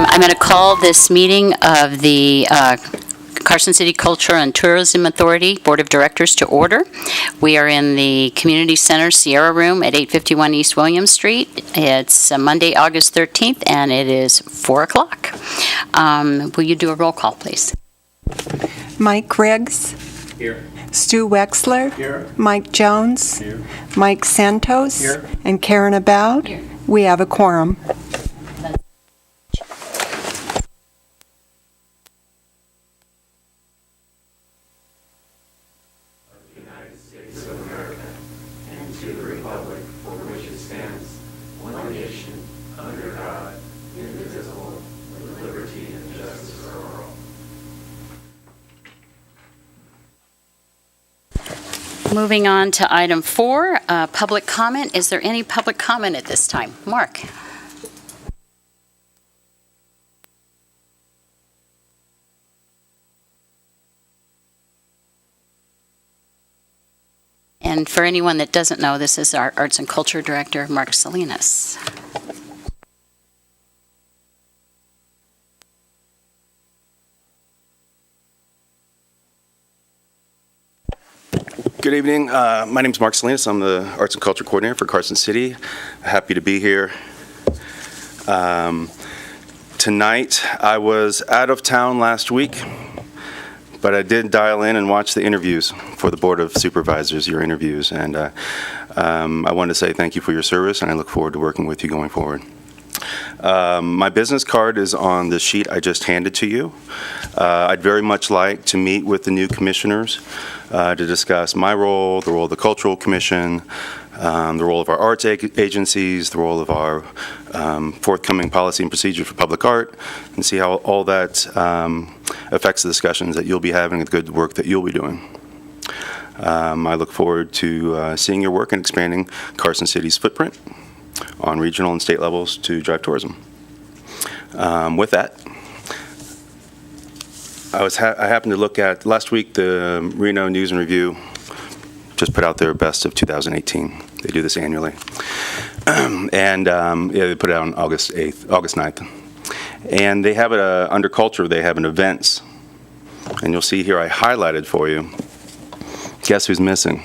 I'm going to call this meeting of the Carson City Culture and Tourism Authority Board of Directors to order. We are in the Community Center Sierra Room at 851 East William Street. It's Monday, August 13th, and it is 4 o'clock. Will you do a roll call, please? Mike Riggs. Here. Stu Wexler. Here. Mike Jones. Here. Mike Santos. Here. And Karen Aboud. Here. We have a quorum. Moving on to item 4, public comment. Is there any public comment at this time? Mark? And for anyone that doesn't know, this is our Arts and Culture Director, Mark Salinas. Good evening. My name is Mark Salinas. I'm the Arts and Culture Coordinator for Carson City. Happy to be here. Tonight, I was out of town last week, but I did dial in and watch the interviews for the Board of Supervisors, your interviews, and I wanted to say thank you for your service, and I look forward to working with you going forward. My business card is on the sheet I just handed to you. I'd very much like to meet with the new commissioners to discuss my role, the role of the Cultural Commission, the role of our arts agencies, the role of our forthcoming policy and procedure for public art, and see how all that affects the discussions that you'll be having and the good work that you'll be doing. I look forward to seeing your work and expanding Carson City's footprint on regional and state levels to drive tourism. With that, I happened to look at last week. The Reno News and Review just put out their best of 2018. They do this annually, and they put it out on August 9th. And they have it under culture. They have an events, and you'll see here I highlighted for you. Guess who's missing?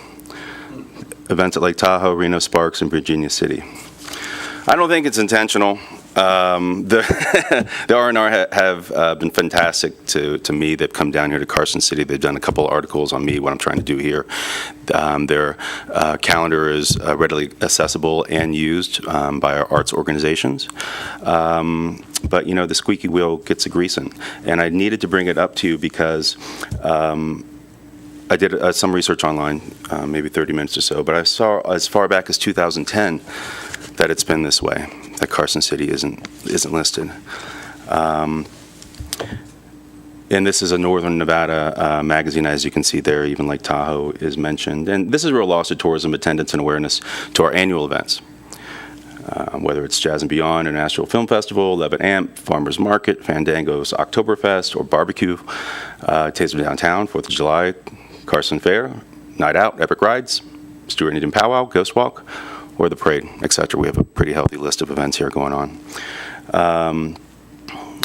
Events at Lake Tahoe, Reno Sparks, and Virginia City. I don't think it's intentional. The R&R have been fantastic to me. They've come down here to Carson City. They've done a couple articles on me, what I'm trying to do here. Their calendar is readily accessible and used by our arts organizations. But, you know, the squeaky wheel gets a greasing. And I needed to bring it up to you because I did some research online, maybe 30 minutes or so, but I saw as far back as 2010 that it's been this way, that Carson City isn't listed. And this is a Northern Nevada magazine, as you can see there. Even Lake Tahoe is mentioned. And this is a real loss of tourism attendance and awareness to our annual events, whether it's Jazz and Beyond, International Film Festival, Levitt Amp, Farmers Market, Fandango's Oktoberfest, or Barbecue, Taser Downtown, 4th of July, Carson Fair, Night Out, Epic Rides, Stewart Indian Powwow, Ghost Walk, or the Parade, etc. We have a pretty healthy list of events here going on.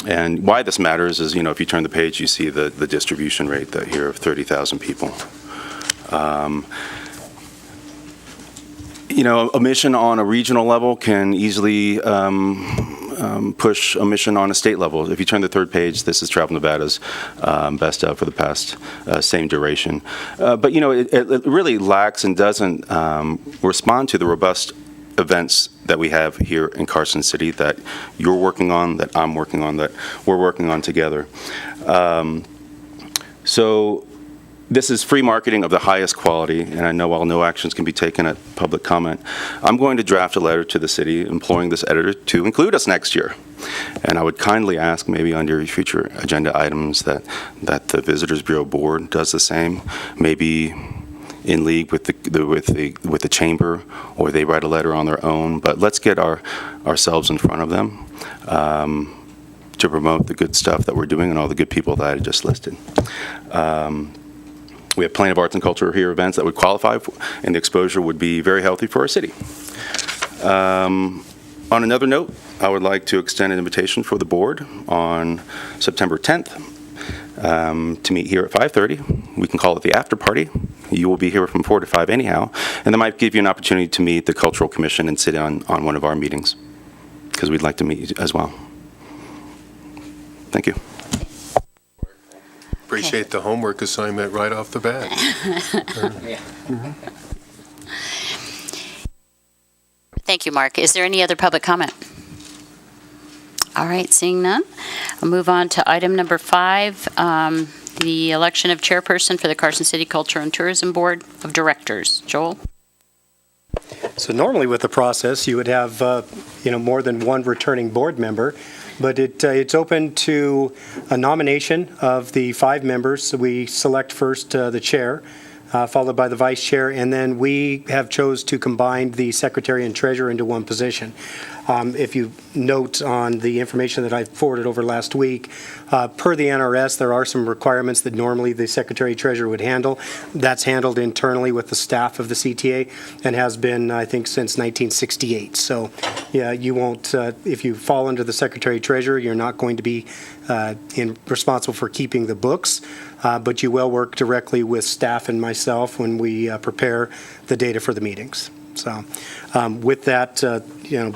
And why this matters is, you know, if you turn the page, you see the distribution rate here of 30,000 people. You know, a mission on a regional level can easily push a mission on a state level. If you turn the third page, this is Travel Nevada's best of for the past same duration. But, you know, it really lacks and doesn't respond to the robust events that we have here in Carson City that you're working on, that I'm working on, that we're working on together. So this is free marketing of the highest quality, and I know while no actions can be taken at public comment, I'm going to draft a letter to the city imploring this editor to include us next year. And I would kindly ask, maybe on your future agenda items, that the Visitors Bureau Board does the same, maybe in league with the chamber, or they write a letter on their own. But let's get ourselves in front of them to promote the good stuff that we're doing and all the good people that I just listed. We have plenty of arts and culture here events that would qualify, and the exposure would be very healthy for our city. On another note, I would like to extend an invitation for the board on September 10th to meet here at 5:30. We can call it the after party. You will be here from 4 to 5 anyhow, and that might give you an opportunity to meet the Cultural Commission and sit on one of our meetings, because we'd like to meet you as well. Thank you. Appreciate the homework assignment right off the bat. Thank you, Mark. Is there any other public comment? All right, seeing none, I'll move on to item number 5, the election of chairperson for the Carson City Culture and Tourism Board of Directors. Joel? So normally with the process, you would have, more than one returning board member, but it's open to a nomination of the 5 members. So we select first the chair, followed by the vice chair, and then we have chose to combine the secretary and treasurer into one position. If you note on the information that I forwarded over last week, per the NRS, there are some requirements that normally the secretary-treasurer would handle. That's handled internally with the staff of the CTA and has been, I think, since 1968. So, yeah, you won't, if you fall under the secretary-treasurer, you're not going to be responsible for keeping the books, but you will work directly with staff and myself when we prepare the data for the meetings. So with that,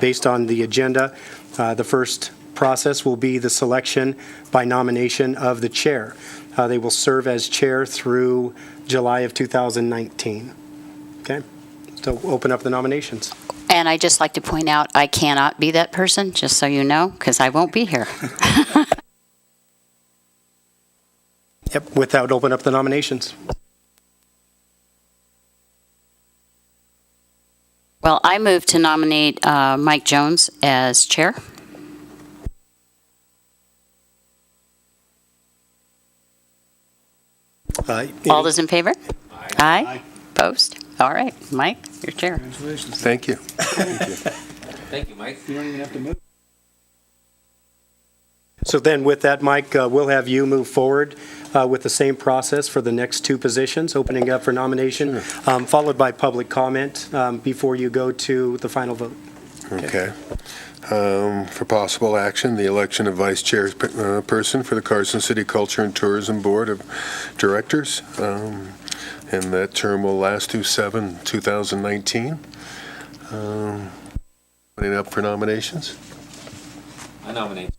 based on the agenda, the first process will be the selection by nomination of the chair. They will serve as chair through July of 2019. Okay? So open up the nominations. And I'd just like to point out, I cannot be that person, just so you know, because I won't be here. Yep, with that, open up the nominations. Well, I move to nominate Mike Jones as chair. All those in favor? Aye. Opposed? All right, Mike, your chair. Thank you. Thank you, Mike. You don't even have to move. So then with that, Mike, we'll have you move forward with the same process for the next 2 positions, opening up for nomination, followed by public comment before you go to the final vote. Okay. For possible action, the election of vice chairperson for the Carson City Culture and Tourism Board of Directors, and that term will last through 7/2019. Opening up for nominations. I nominate.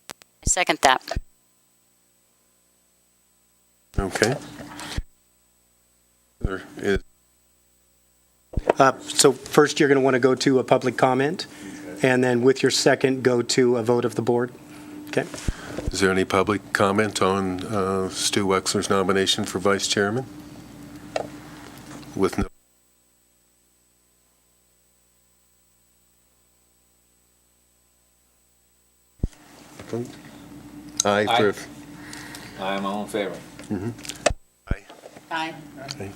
I second that. Okay. There is. So first, you're going to want to go to a public comment, and then with your second, go to a vote of the board. Okay. Is there any public comment on Stu Wexler's nomination for vice chairman? With no. Aye. Aye. For. I'm all in favor. Aye. Aye. Okay.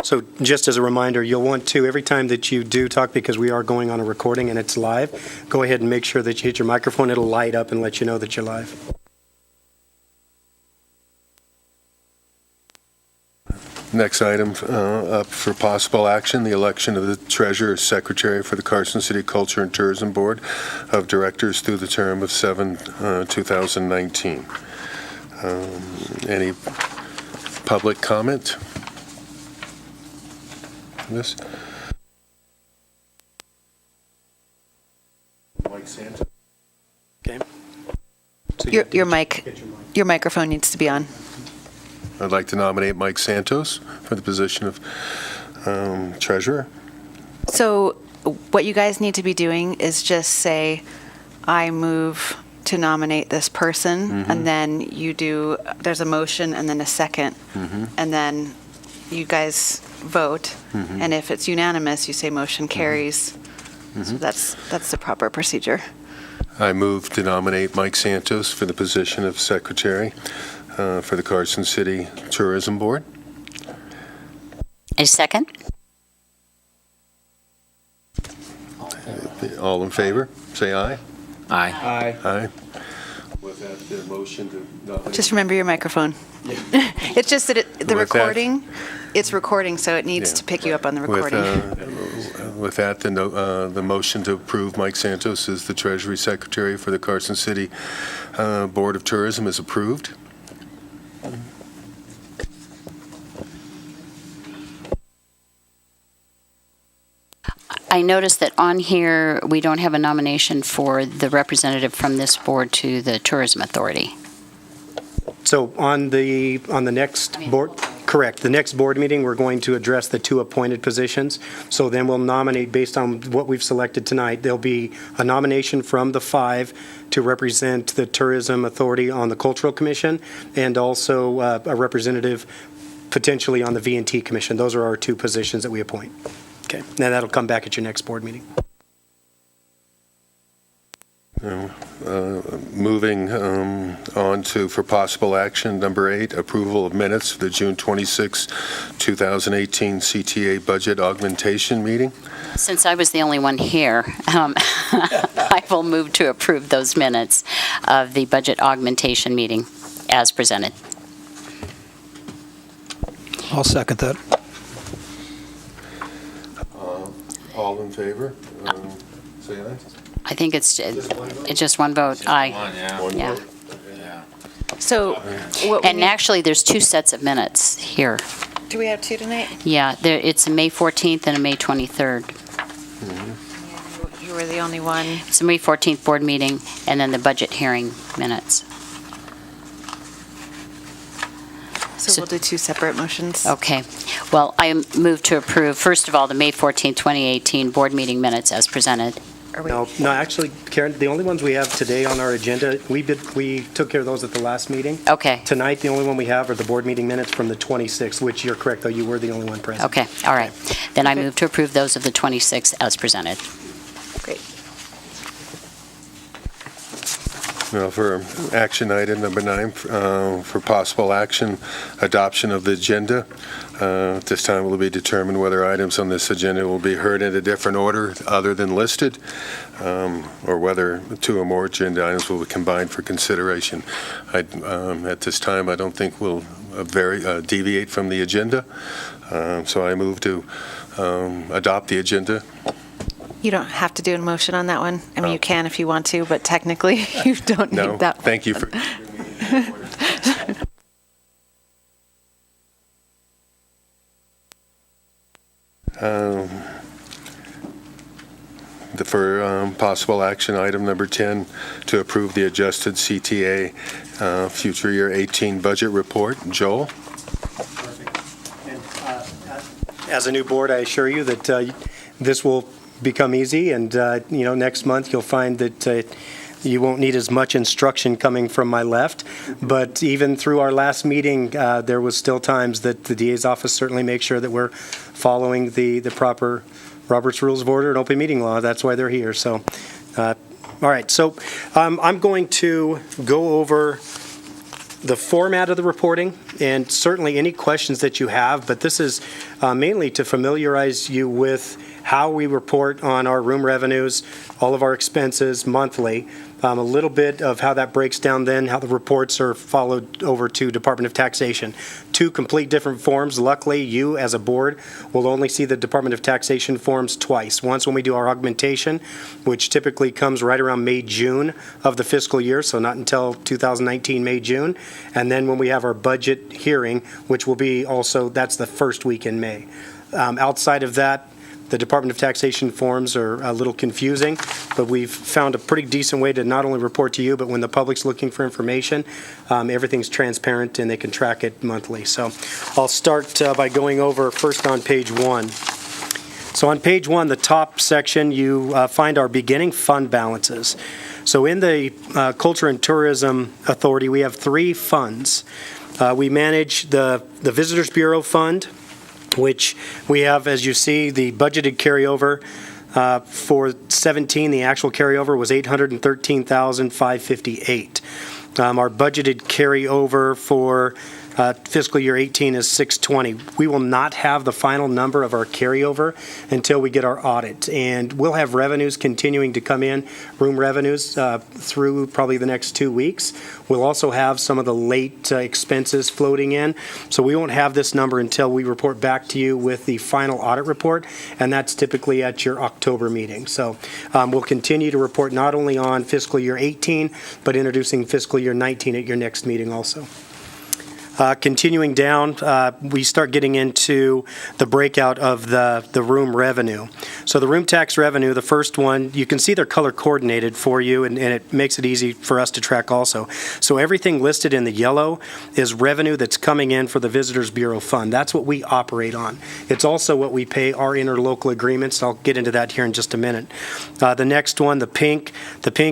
So just as a reminder, you'll want to, every time that you do talk, because we are going on a recording and it's live, go ahead and make sure that you hit your microphone. It'll light up and let you know that you're live. Next item up for possible action, the election of the treasurer secretary for the Carson City Culture and Tourism Board of Directors through the term of 7/2019. Any public comment? This? Mike Santos. Okay. So you Your, have to your get mic, get your mic. your microphone needs to be on. I'd like to nominate Mike Santos for the position of treasurer. So what you guys need to be doing is just say, I move to nominate this person, and then there's a motion and then a second, and then you guys vote, and if it's unanimous, you say motion carries. So that's the proper procedure. I move to nominate Mike Santos for the position of Secretary for the Carson City Tourism Board. A second? All in favor, say aye. Aye. Aye. Was that the motion to nominate? Just remember your microphone. It's just that the With that- recording, it's recording, so it needs Yeah. to pick you up on the recording. With that, the motion to approve Mike Santos as the Treasury Secretary for the Carson City Board of Tourism is approved. I noticed that on here, we don't have a nomination for the representative from this board to the Tourism Authority. So on the next board, correct, the next board meeting, we're going to address the two appointed positions. So then we'll nominate based on what we've selected tonight. There'll be a nomination from the 5 to represent the Tourism Authority on the Cultural Commission, and also a representative potentially on the V&T Commission. Those are our two positions that we appoint. Okay, now that'll come back at your next board meeting. Moving on to, for possible action, number 8, approval of minutes for the June 26, 2018 CTA budget augmentation meeting. Since I was the only one here, I will move to approve those minutes of the budget augmentation meeting as presented. I'll second that. All in favor, say aye. I think it's just one vote. Aye. One, yeah. One Yeah. vote. Yeah. So what we And need- actually, there's 2 sets of minutes here. do we have two tonight? Yeah, it's a May 14th and a May 23rd. You were the only one. It's a May 14th board meeting, and then the budget hearing minutes. So we'll do two separate motions. Okay. Well, I move to approve, first of all, the May 14th, 2018 board meeting minutes as presented. Are we- No, actually, Karen, the only ones we have today on our agenda, we took care of those at the last meeting. Okay. Tonight, the only one we have are the board meeting minutes from the 26th, which you're correct, though, you were the only one present. Okay, all right. Then I Okay. move to approve those of the 26th as presented. Great. Now, for action item number 9, for possible action, adoption of the agenda. At this time, it will be determined whether items on this agenda will be heard in a different order other than listed, or whether 2 or more agenda items will be combined for consideration. At this time, I don't think we'll deviate from the agenda, so I move to adopt the agenda. You don't have to do a motion on that one. I mean, Oh. you can if you want to, but technically, you don't No, need that. thank you for... For possible action, item number 10, to approve the adjusted CTA future year 18 budget report. Joel? As a new board, I assure you that this will become easy, and, next month, you'll find that you won't need as much instruction coming from my left. But even through our last meeting, there was still times that the DA's office certainly makes sure that we're following the proper Robert's Rules of Order and Open Meeting Law. That's why they're here. So, all right. So I'm going to go over the format of the reporting and certainly any questions that you have, but this is mainly to familiarize you with how we report on our room revenues, all of our expenses monthly, a little bit of how that breaks down then, how the reports are followed over to Department of Taxation. 2 complete different forms. Luckily, you as a board will only see the Department of Taxation forms twice. Once when we do our augmentation, which typically comes right around May, June of the fiscal year, so not until 2019, May, June. And then when we have our budget hearing, which will be also, that's the first week in May. Outside of that, the Department of Taxation forms are a little confusing, but we've found a pretty decent way to not only report to you, but when the public's looking for information, everything's transparent and they can track it monthly. So I'll start by going over first on page 1. So on page 1, the top section, you find our beginning fund balances. So in the Culture and Tourism Authority, we have 3 funds. We manage the Visitors Bureau Fund, which we have, as you see, the budgeted carryover for 17. The actual carryover was $813,558. Our budgeted carryover for fiscal year 18 is 620. We will not have the final number of our carryover until we get our audit, and we'll have revenues continuing to come in, room revenues through probably the next 2 weeks. We'll also have some of the late expenses floating in, so we won't have this number until we report back to you with the final audit report, and that's typically at your October meeting. So we'll continue to report not only on fiscal year 18, but introducing fiscal year 19 at your next meeting also. Continuing down, we start getting into the breakout of the room revenue. So the room tax revenue, the first one, you can see they're color coordinated for you, and it makes it easy for us to track also. So everything listed in the yellow is revenue that's coming in for the Visitors Bureau Fund. That's what we operate on. It's also what we pay our interlocal agreements. I'll get into that here in just a minute. The next one, the pink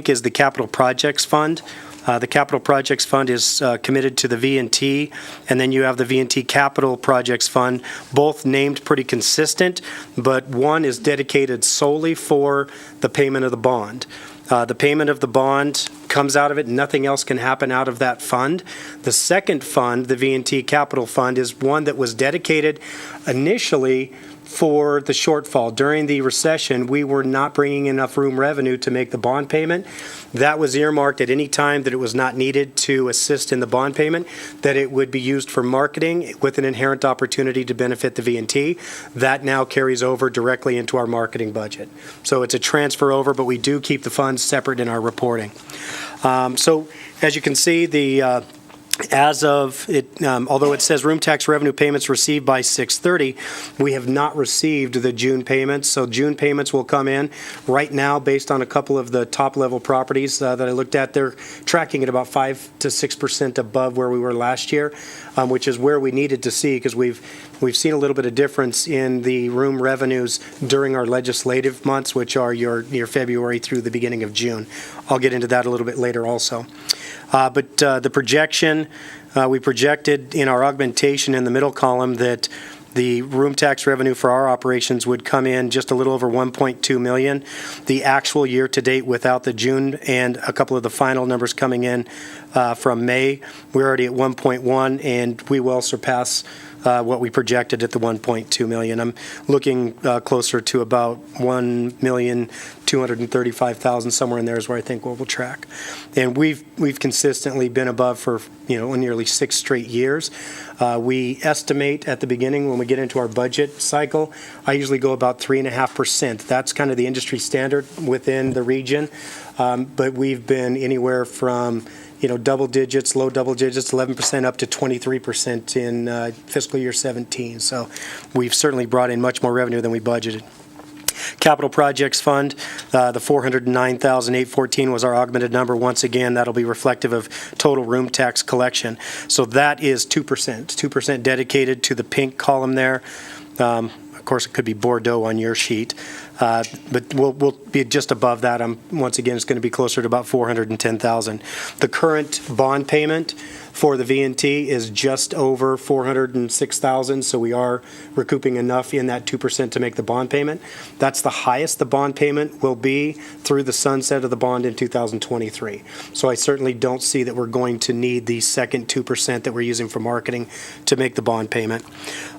is the Capital Projects Fund. The Capital Projects Fund is committed to the V&T, and then you have the V&T Capital Projects Fund, both named pretty consistent, but one is dedicated solely for the payment of the bond. The payment of the bond comes out of it. Nothing else can happen out of that fund. The second fund, the V&T Capital Fund, is one that was dedicated initially for the shortfall. During the recession, we were not bringing enough room revenue to make the bond payment. That was earmarked at any time that it was not needed to assist in the bond payment, that it would be used for marketing with an inherent opportunity to benefit the V&T. That now carries over directly into our marketing budget. So it's a transfer over, but we do keep the funds separate in our reporting. So as you can see, the as of it, although it says room tax revenue payments received by 6/30, we have not received the June payments. So June payments will come in right now based on a couple of the top level properties that I looked at. They're tracking at about 5 to 6% above where we were last year, which is where we needed to see, because we've seen a little bit of difference in the room revenues during our legislative months, which are your February through the beginning of June. I'll get into that a little bit later also. But the projection, we projected in our augmentation in the middle column that the room tax revenue for our operations would come in just a little over $1.2 million. The actual year to date without the June and a couple of the final numbers coming in from May, we're already at 1.1, and we will surpass what we projected at the 1.2 million. I'm looking closer to about 1,235,000, somewhere in there is where I think we'll track. And we've consistently been above for nearly 6 straight years. We estimate at the beginning when we get into our budget cycle, I usually go about 3.5%. That's kind of the industry standard within the region. But we've been anywhere from double digits, low double digits, 11% up to 23% in fiscal year 17. So we've certainly brought in much more revenue than we budgeted. Capital Projects Fund, the $409,814 was our augmented number. Once again, that'll be reflective of total room tax collection. So that is 2% dedicated to the pink column there. Of course, it could be Bordeaux on your sheet, but we'll be just above that. Once again, it's going to be closer to about $410,000. The current bond payment for the V&T is just over $406,000, so we are recouping enough in that 2% to make the bond payment. That's the highest the bond payment will be through the sunset of the bond in 2023. So I certainly don't see that we're going to need the second 2% that we're using for marketing to make the bond payment.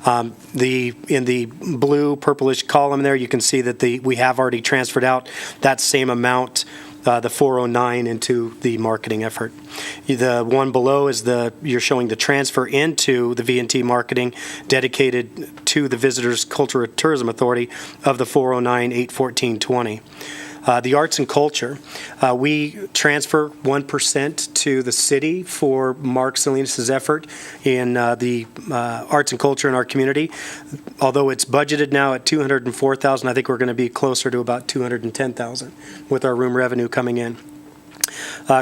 In the blue purplish column there, you can see that we have already transferred out that same amount, the 409, into the marketing effort. The one below is you're showing the transfer into the V&T marketing dedicated to the Visitors Culture and Tourism Authority of the 409,814.20. The arts and culture, we transfer 1% to the city for Mark Salinas' effort in the arts and culture in our community. Although it's budgeted now at $204,000, I think we're going to be closer to about $210,000 with our room revenue coming in.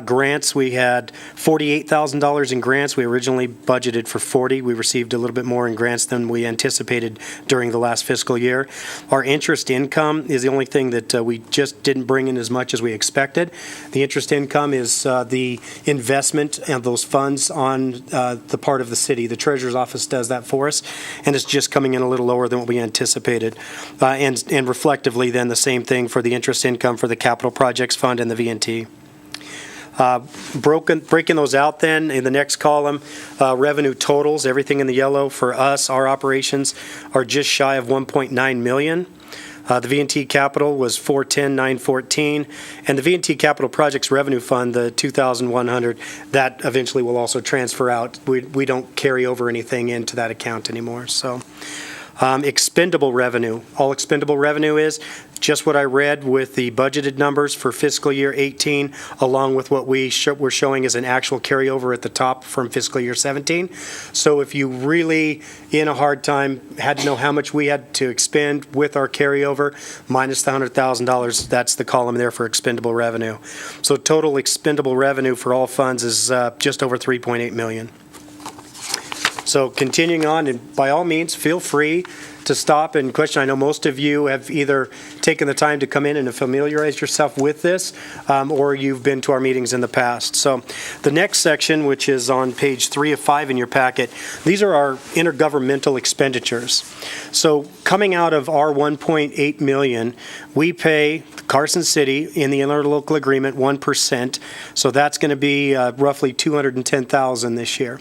Grants, we had $48,000 in grants. We originally budgeted for 40. We received a little bit more in grants than we anticipated during the last fiscal year. Our interest income is the only thing that we just didn't bring in as much as we expected. The interest income is the investment of those funds on the part of the city. The Treasurer's Office does that for us, and it's just coming in a little lower than what we anticipated. And reflectively, then, the same thing for the interest income for the Capital Projects Fund and the V&T. Breaking those out then, in the next column, revenue totals, everything in the yellow for us, our operations, are just shy of $1.9 million. The V&T Capital was $410,914, and the V&T Capital Projects Revenue Fund, the $2,100, that eventually will also transfer out. We don't carry over anything into that account anymore. So, expendable revenue. All expendable revenue is just what I read with the budgeted numbers for fiscal year 18, along with what we're showing as an actual carryover at the top from fiscal year 17. So if you really, in a hard time, had to know how much we had to expend with our carryover, minus the $100,000, that's the column there for expendable revenue. So total expendable revenue for all funds is just over $3.8 million. So continuing on, and by all means, feel free to stop and question. I know most of you have either taken the time to come in and familiarize yourself with this, or you've been to our meetings in the past. So the next section, which is on page 3 of 5 in your packet, these are our intergovernmental expenditures. So coming out of our $1.8 million, we pay Carson City in the interlocal agreement 1%. So that's going to be roughly $210,000 this year.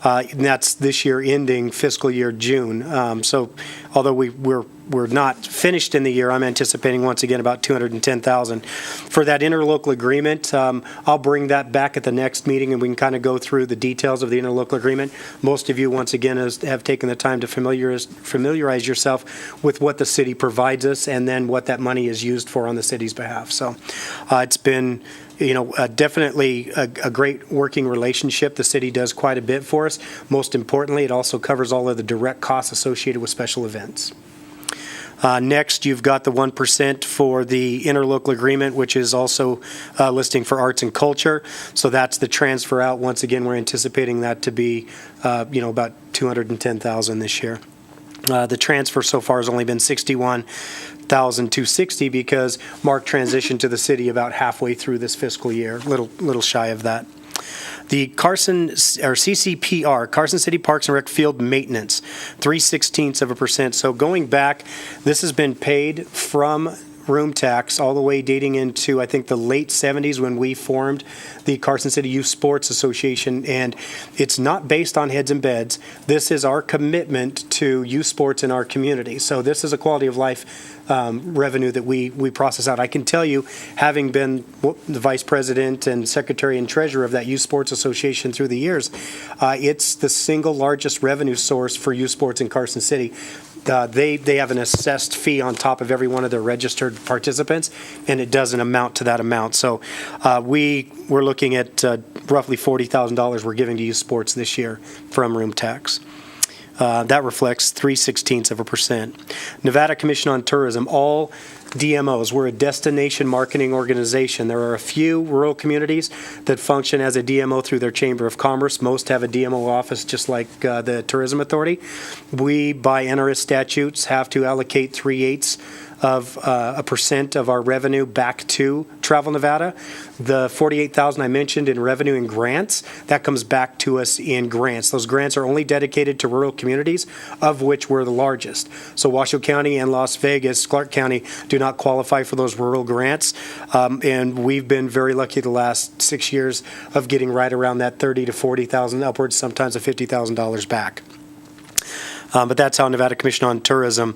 And that's this year ending fiscal year June. So although we're not finished in the year, I'm anticipating once again about $210,000. For that interlocal agreement, I'll bring that back at the next meeting and we can kind of go through the details of the interlocal agreement. Most of you, once again, have taken the time to familiarize yourself with what the city provides us and then what that money is used for on the city's behalf. So it's been definitely a great working relationship. The city does quite a bit for us. Most importantly, it also covers all of the direct costs associated with special events. Next, you've got the 1% for the interlocal agreement, which is also listing for arts and culture. So that's the transfer out. Once again, we're anticipating that to be, about $210,000 this year. The transfer so far has only been $61,260 because Mark transitioned to the city about halfway through this fiscal year, little shy of that. The CCPR, Carson City Parks and Rec Field Maintenance, 3/16%. So going back, this has been paid from room tax all the way dating into, I think, the late 70s when we formed the Carson City Youth Sports Association, and it's not based on heads and beds. This is our commitment to youth sports in our community. So this is a quality of life revenue that we process out. I can tell you, having been the vice president and secretary and treasurer of that Youth Sports Association through the years, it's the single largest revenue source for youth sports in Carson City. They have an assessed fee on top of every one of their registered participants, and it doesn't amount to that amount. So we're looking at roughly $40,000 we're giving to youth sports this year from room tax. That reflects 3/16%. Nevada Commission on Tourism, all DMOs. We're a destination marketing organization. There are a few rural communities that function as a DMO through their Chamber of Commerce. Most have a DMO office just like the Tourism Authority. We, by NRS statutes, have to allocate 3/8 of a percent of our revenue back to Travel Nevada. The $48,000 I mentioned in revenue and grants, that comes back to us in grants. Those grants are only dedicated to rural communities, of which we're the largest. So Washoe County and Las Vegas, Clark County, do not qualify for those rural grants. And we've been very lucky the last 6 years of getting right around that $30,000 to $40,000, upwards sometimes of $50,000 back. But that's how Nevada Commission on Tourism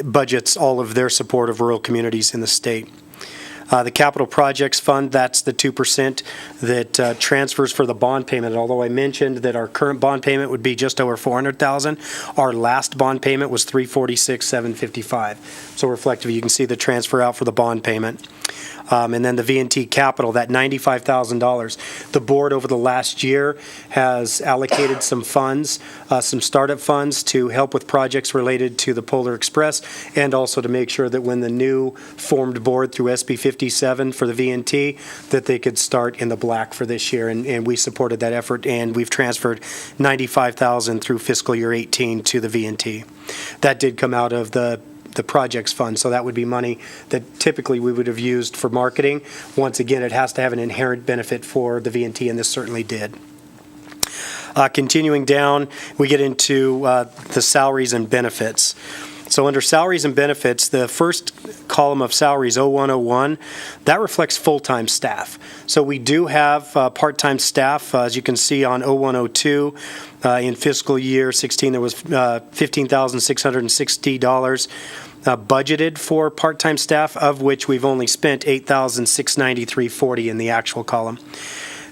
budgets all of their support of rural communities in the state. The Capital Projects Fund, that's the 2% that transfers for the bond payment. Although I mentioned that our current bond payment would be just over $400,000, our last bond payment was $346,755. So reflective, you can see the transfer out for the bond payment. And then the V&T capital, that $95,000. The board over the last year has allocated some funds, some startup funds to help with projects related to the Polar Express, and also to make sure that when the new formed board through SB 57 for the V&T, that they could start in the black for this year. And we supported that effort, and we've transferred $95,000 through fiscal year 18 to the V&T. That did come out of the projects fund, so that would be money that typically we would have used for marketing. Once again, it has to have an inherent benefit for the V&T, and this certainly did. Continuing down, we get into the salaries and benefits. So under salaries and benefits, the first column of salaries, 0101, that reflects full-time staff. So we do have part-time staff, as you can see on 0102. In fiscal year 16, there was $15,660 budgeted for part-time staff, of which we've only spent $8,693.40 in the actual column.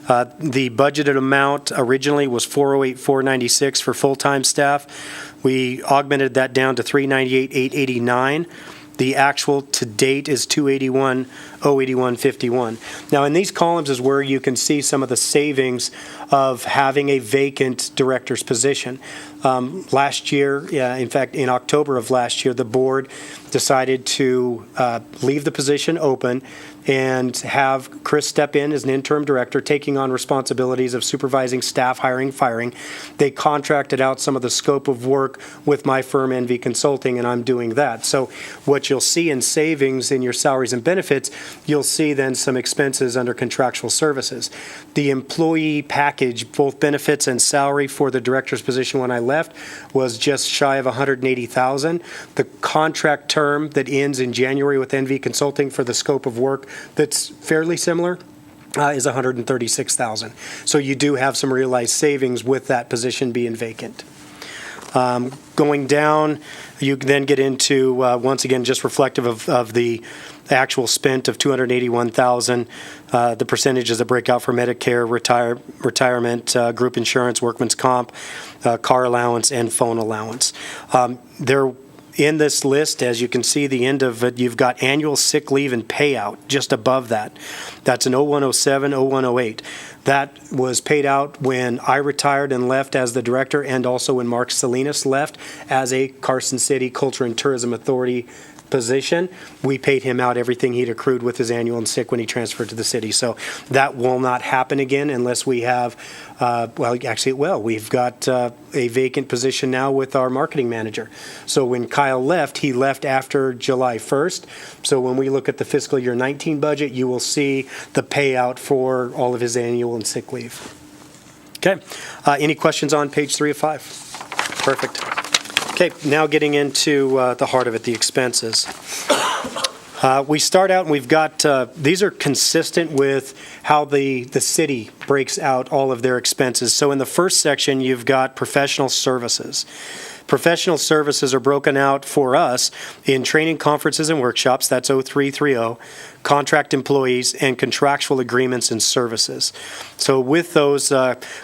The budgeted amount originally was $408,496 for full-time staff. We augmented that down to $398,889. The actual to date is $281,081.51. Now, in these columns is where you can see some of the savings of having a vacant director's position. Last year, in fact, in October of last year, the board decided to leave the position open and have Chris step in as an interim director, taking on responsibilities of supervising staff, hiring, firing. They contracted out some of the scope of work with my firm, NV Consulting, and I'm doing that. So what you'll see in savings in your salaries and benefits, you'll see then some expenses under contractual services. The employee package, both benefits and salary for the director's position when I left, was just shy of $180,000. The contract term that ends in January with NV Consulting for the scope of work that's fairly similar is $136,000. So you do have some realized savings with that position being vacant. Going down, you then get into, once again, just reflective of the actual spent of $281,000. The percentages that break out for Medicare, retirement, group insurance, workman's comp, car allowance, and phone allowance. In this list, as you can see, the end of it, you've got annual sick leave and payout just above that. That's an 0107, 0108. That was paid out when I retired and left as the director, and also when Mark Salinas left as a Carson City Culture and Tourism Authority position. We paid him out everything he'd accrued with his annual and sick when he transferred to the city. So that will not happen again unless we have, well, actually it will. We've got a vacant position now with our marketing manager. So when Kyle left, he left after July 1st. So when we look at the fiscal year 19 budget, you will see the payout for all of his annual and sick leave. Okay. Any questions on page 3 of 5? Perfect. Okay, now getting into the heart of it, the expenses. We start out and we've got, these are consistent with how the city breaks out all of their expenses. So in the first section, you've got professional services. Professional services are broken out for us in training, conferences, and workshops. That's 0330, contract employees, and contractual agreements and services. So with those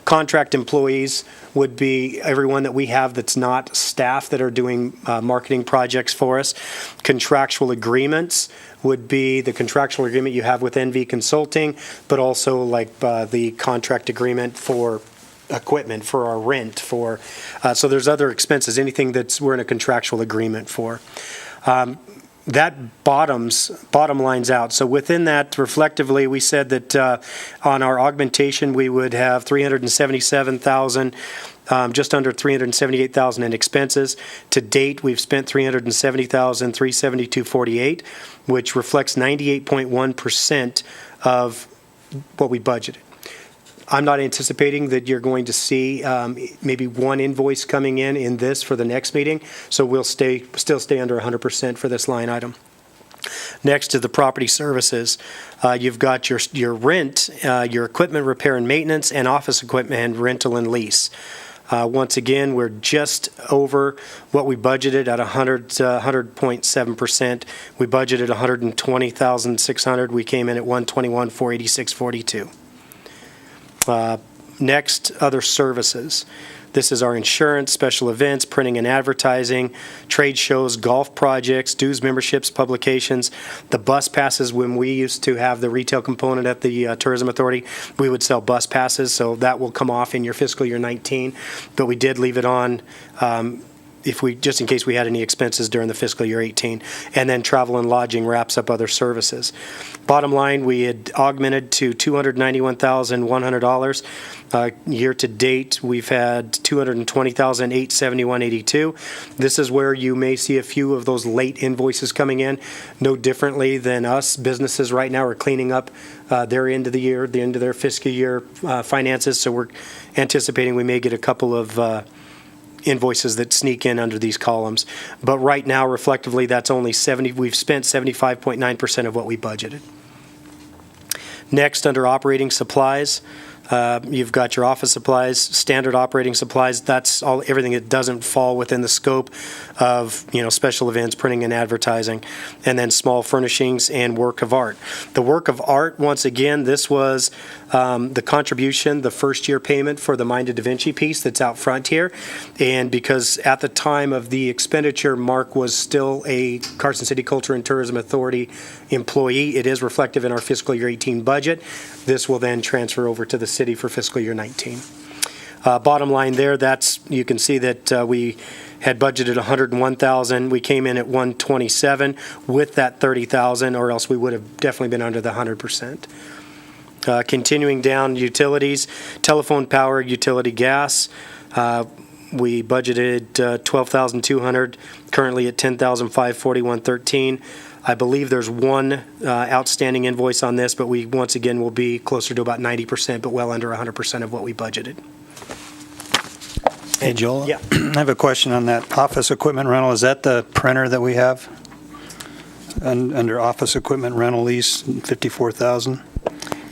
contract employees would be everyone that we have that's not staff that are doing marketing projects for us. Contractual agreements would be the contractual agreement you have with NV Consulting, but also like the contract agreement for equipment, for our rent, for so there's other expenses, anything that's we're in a contractual agreement for. That bottom lines out. So within that, reflectively, we said that on our augmentation, we would have $377,000, just under $378,000 in expenses. To date, we've spent $370,000, $372.48, which reflects 98.1% of what we budgeted. I'm not anticipating that you're going to see maybe one invoice coming in this for the next meeting, so we'll still stay under 100% for this line item. Next to the property services, you've got your rent, your equipment repair and maintenance, and office equipment rental and lease. Once again, we're just over what we budgeted at 100.7%. We budgeted $120,600. We came in at $121,486.42. Next, other services. This is our insurance, special events, printing and advertising, trade shows, golf projects, dues memberships, publications, the bus passes. When we used to have the retail component at the Tourism Authority, we would sell bus passes, so that will come off in your fiscal year 19. But we did leave it on just in case we had any expenses during the fiscal year 18. And then travel and lodging wraps up other services. Bottom line, we had augmented to $291,100. Year to date, we've had $220,871.82. This is where you may see a few of those late invoices coming in. No differently than us, businesses right now are cleaning up their end of the year, the end of their fiscal year finances. So we're anticipating we may get a couple of invoices that sneak in under these columns. But right now, reflectively, that's only we've spent 75.9% of what we budgeted. Next, under operating supplies, you've got your office supplies, standard operating supplies. That's everything that doesn't fall within the scope of, special events, printing and advertising, and then small furnishings and work of art. The work of art, once again, this was the contribution, the first year payment for the Mind of Da Vinci piece that's out front here. And because at the time of the expenditure, Mark was still a Carson City Culture and Tourism Authority employee, it is reflective in our fiscal year 18 budget. This will then transfer over to the city for fiscal year 19. Bottom line there, you can see that we had budgeted $101,000. We came in at $127,000 with that $30,000, or else we would have definitely been under the 100%. Continuing down, utilities, telephone, power, utility, gas. We budgeted $12,200, currently at $10,541.13. I believe there's one outstanding invoice on this, but we once again will be closer to about 90%, but well under 100% of what we budgeted. Hey, Joel? Yeah. I have a question on that office equipment rental. Is that the printer that we have? Under office equipment rental lease, $54,000?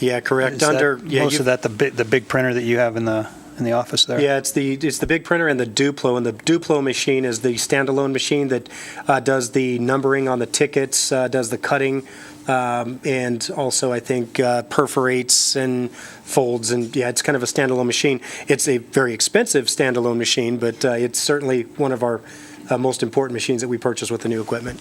Yeah, correct. Is most of that the big printer that you have in the office there? Yeah, it's the big printer and the Duplo. And the Duplo machine is the standalone machine that does the numbering on the tickets, does the cutting, and also I think perforates and folds. And yeah, it's kind of a standalone machine. It's a very expensive standalone machine, but it's certainly one of our most important machines that we purchase with the new equipment.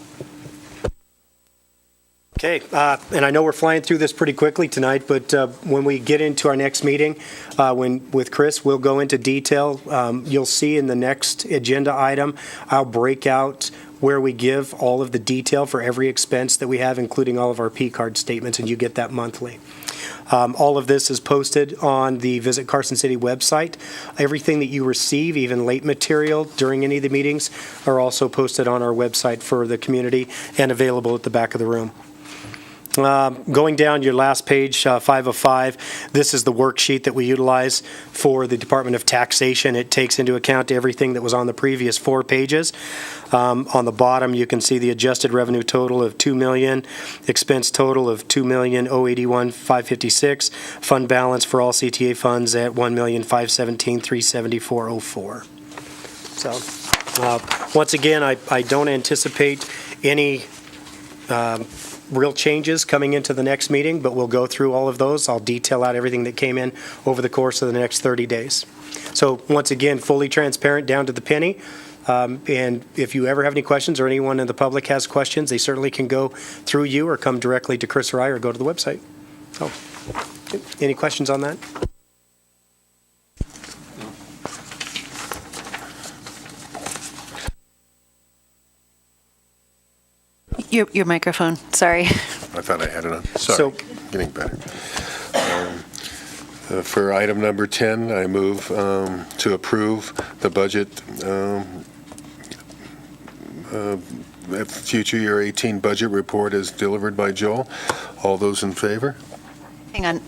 Okay, and I know we're flying through this pretty quickly tonight, but when we get into our next meeting with Chris, we'll go into detail. You'll see in the next agenda item, I'll break out where we give all of the detail for every expense that we have, including all of our P-card statements, and you get that monthly. All of this is posted on the Visit Carson City website. Everything that you receive, even late material during any of the meetings, are also posted on our website for the community and available at the back of the room. Going down your last page, 5 of 5, this is the worksheet that we utilize for the Department of Taxation. It takes into account everything that was on the previous 4 pages. On the bottom, you can see the adjusted revenue total of $2 million, expense total of $2,081,556, fund balance for all CTA funds at $1,517,374.04. So, once again, I don't anticipate any real changes coming into the next meeting, but we'll go through all of those. I'll detail out everything that came in over the course of the next 30 days. So once again, fully transparent down to the penny. And if you ever have any questions or anyone in the public has questions, they certainly can go through you or come directly to Chris or I or go to the website. So, any questions on that? Your microphone, sorry. I thought I had it on. Sorry, So- getting better. For item number 10, I move to approve the budget, future year 18 budget report as delivered by Joel. All those in favor? Hang on,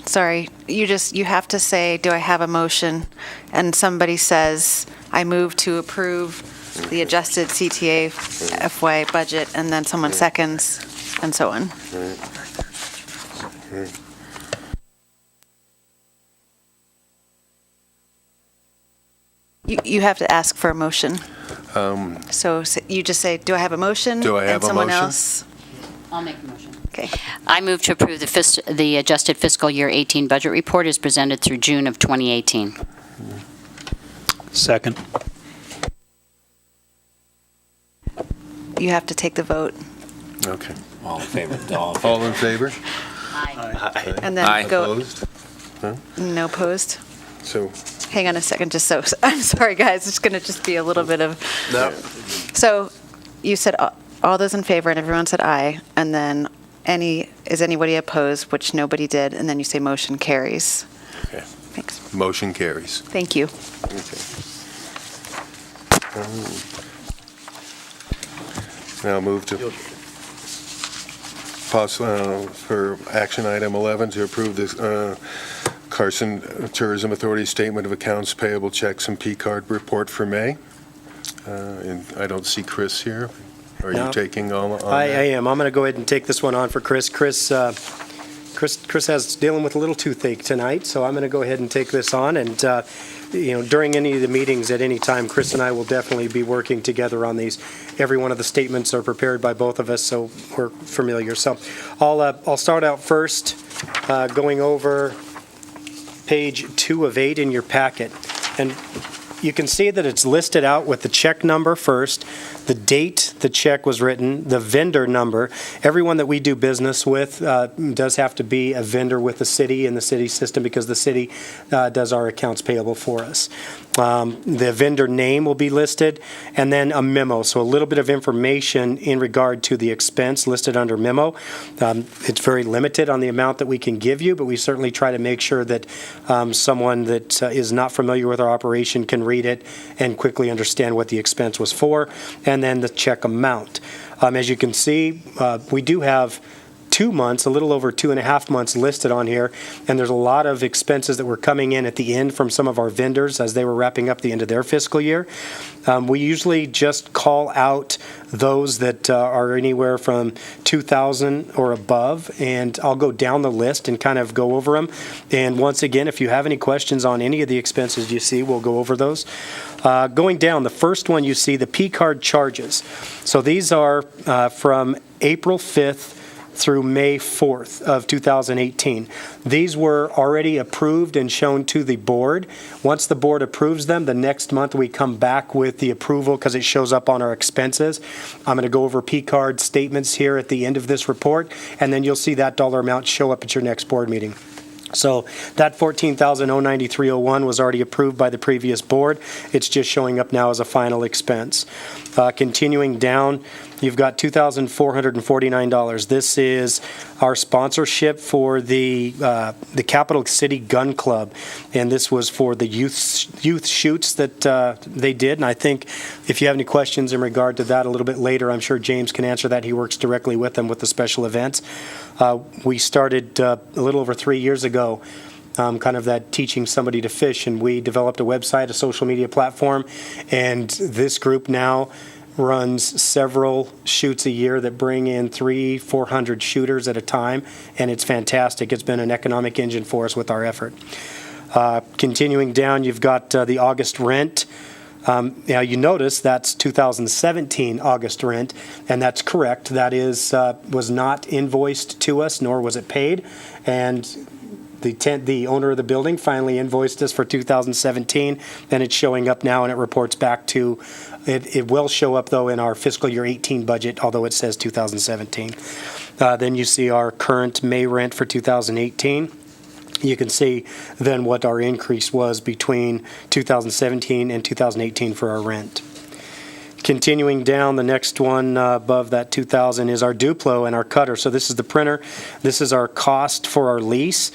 sorry. You have to say, do I have a motion? And somebody says, I move to approve the adjusted CTA FY budget, and then someone seconds, and so on. You have to ask for a motion. So you just say, do I have a motion? Do I have and a someone motion? else. I'll make a motion. Okay. I move to approve the adjusted fiscal year 18 budget report as presented through June of 2018. Second. You have to take the vote Okay. All in favor? All in favor? All in favor? and Aye. then go, Opposed? no opposed. So, Hang on a second, just so, I'm sorry, guys, it's going to just be a little bit of, no. so you said all those in favor, and everyone said aye, and then is anybody opposed, which nobody did, and then you say motion carries. Okay. Thanks. Motion carries. Thank you. Now move to for action item 11 to approve the Carson Tourism Authority Statement of Accounts Payable Checks and P-Card Report for May. And I don't see Chris here. Are No. you taking on that? I am. I'm going to go ahead and take this one on for Chris. Chris has dealing with a little toothache tonight, so I'm going to go ahead and take this on. And during any of the meetings at any time, Chris and I will definitely be working together on these. Every one of the statements are prepared by both of us, so we're familiar. So I'll start out first going over page 2 of 8 in your packet. And you can see that it's listed out with the check number first, the date the check was written, the vendor number. Everyone that we do business with does have to be a vendor with the city and the city system because the city does our accounts payable for us. The vendor name will be listed, and then a memo. So a little bit of information in regard to the expense listed under memo. It's very limited on the amount that we can give you, but we certainly try to make sure that someone that is not familiar with our operation can read it and quickly understand what the expense was for, and then the check amount. As you can see, we do have 2 months, a little over 2.5 months listed on here, and there's a lot of expenses that were coming in at the end from some of our vendors as they were wrapping up the end of their fiscal year. We usually just call out those that are anywhere from $2,000 or above, and I'll go down the list and kind of go over them. And once again, if you have any questions on any of the expenses you see, we'll go over those. Going down, the first one you see, the P-card charges. So these are from April 5th through May 4th of 2018. These were already approved and shown to the board. Once the board approves them, the next month we come back with the approval because it shows up on our expenses. I'm going to go over P-card statements here at the end of this report, and then you'll see that dollar amount show up at your next board meeting. So that $14,093.01 was already approved by the previous board. It's just showing up now as a final expense. Continuing down, you've got $2,449. This is our sponsorship for the Capital City Gun Club, and this was for the youth shoots that they did. And I think if you have any questions in regard to that a little bit later, I'm sure James can answer that. He works directly with them with the special events. We started a little over 3 years ago, kind of that teaching somebody to fish, and we developed a website, a social media platform, and this group now runs several shoots a year that bring in 300-400 shooters at a time, and it's fantastic. It's been an economic engine for us with our effort. Continuing down, you've got the August rent. Now you notice that's 2017 August rent, and that's correct. That was not invoiced to us, nor was it paid, and the owner of the building finally invoiced us for 2017, and it's showing up now, and it reports back to. It will show up though in our fiscal year 18 budget, although it says 2017. Then you see our current May rent for 2018. You can see then what our increase was between 2017 and 2018 for our rent. Continuing down, the next one above that 2,000 is our Duplo and our cutter. So this is the printer. This is our cost for our lease.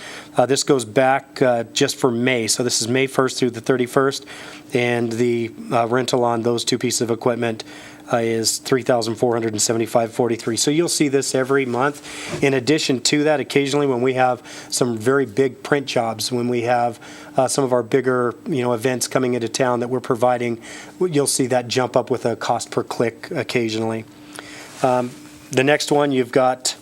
This goes back just for May. So this is May 1st through the 31st. And the rental on those two pieces of equipment is $3,475.43. So you'll see this every month. In addition to that, occasionally when we have some very big print jobs, when we have some of our bigger events coming into town that we're providing, you'll see that jump up with a cost per click occasionally. The next one, you've got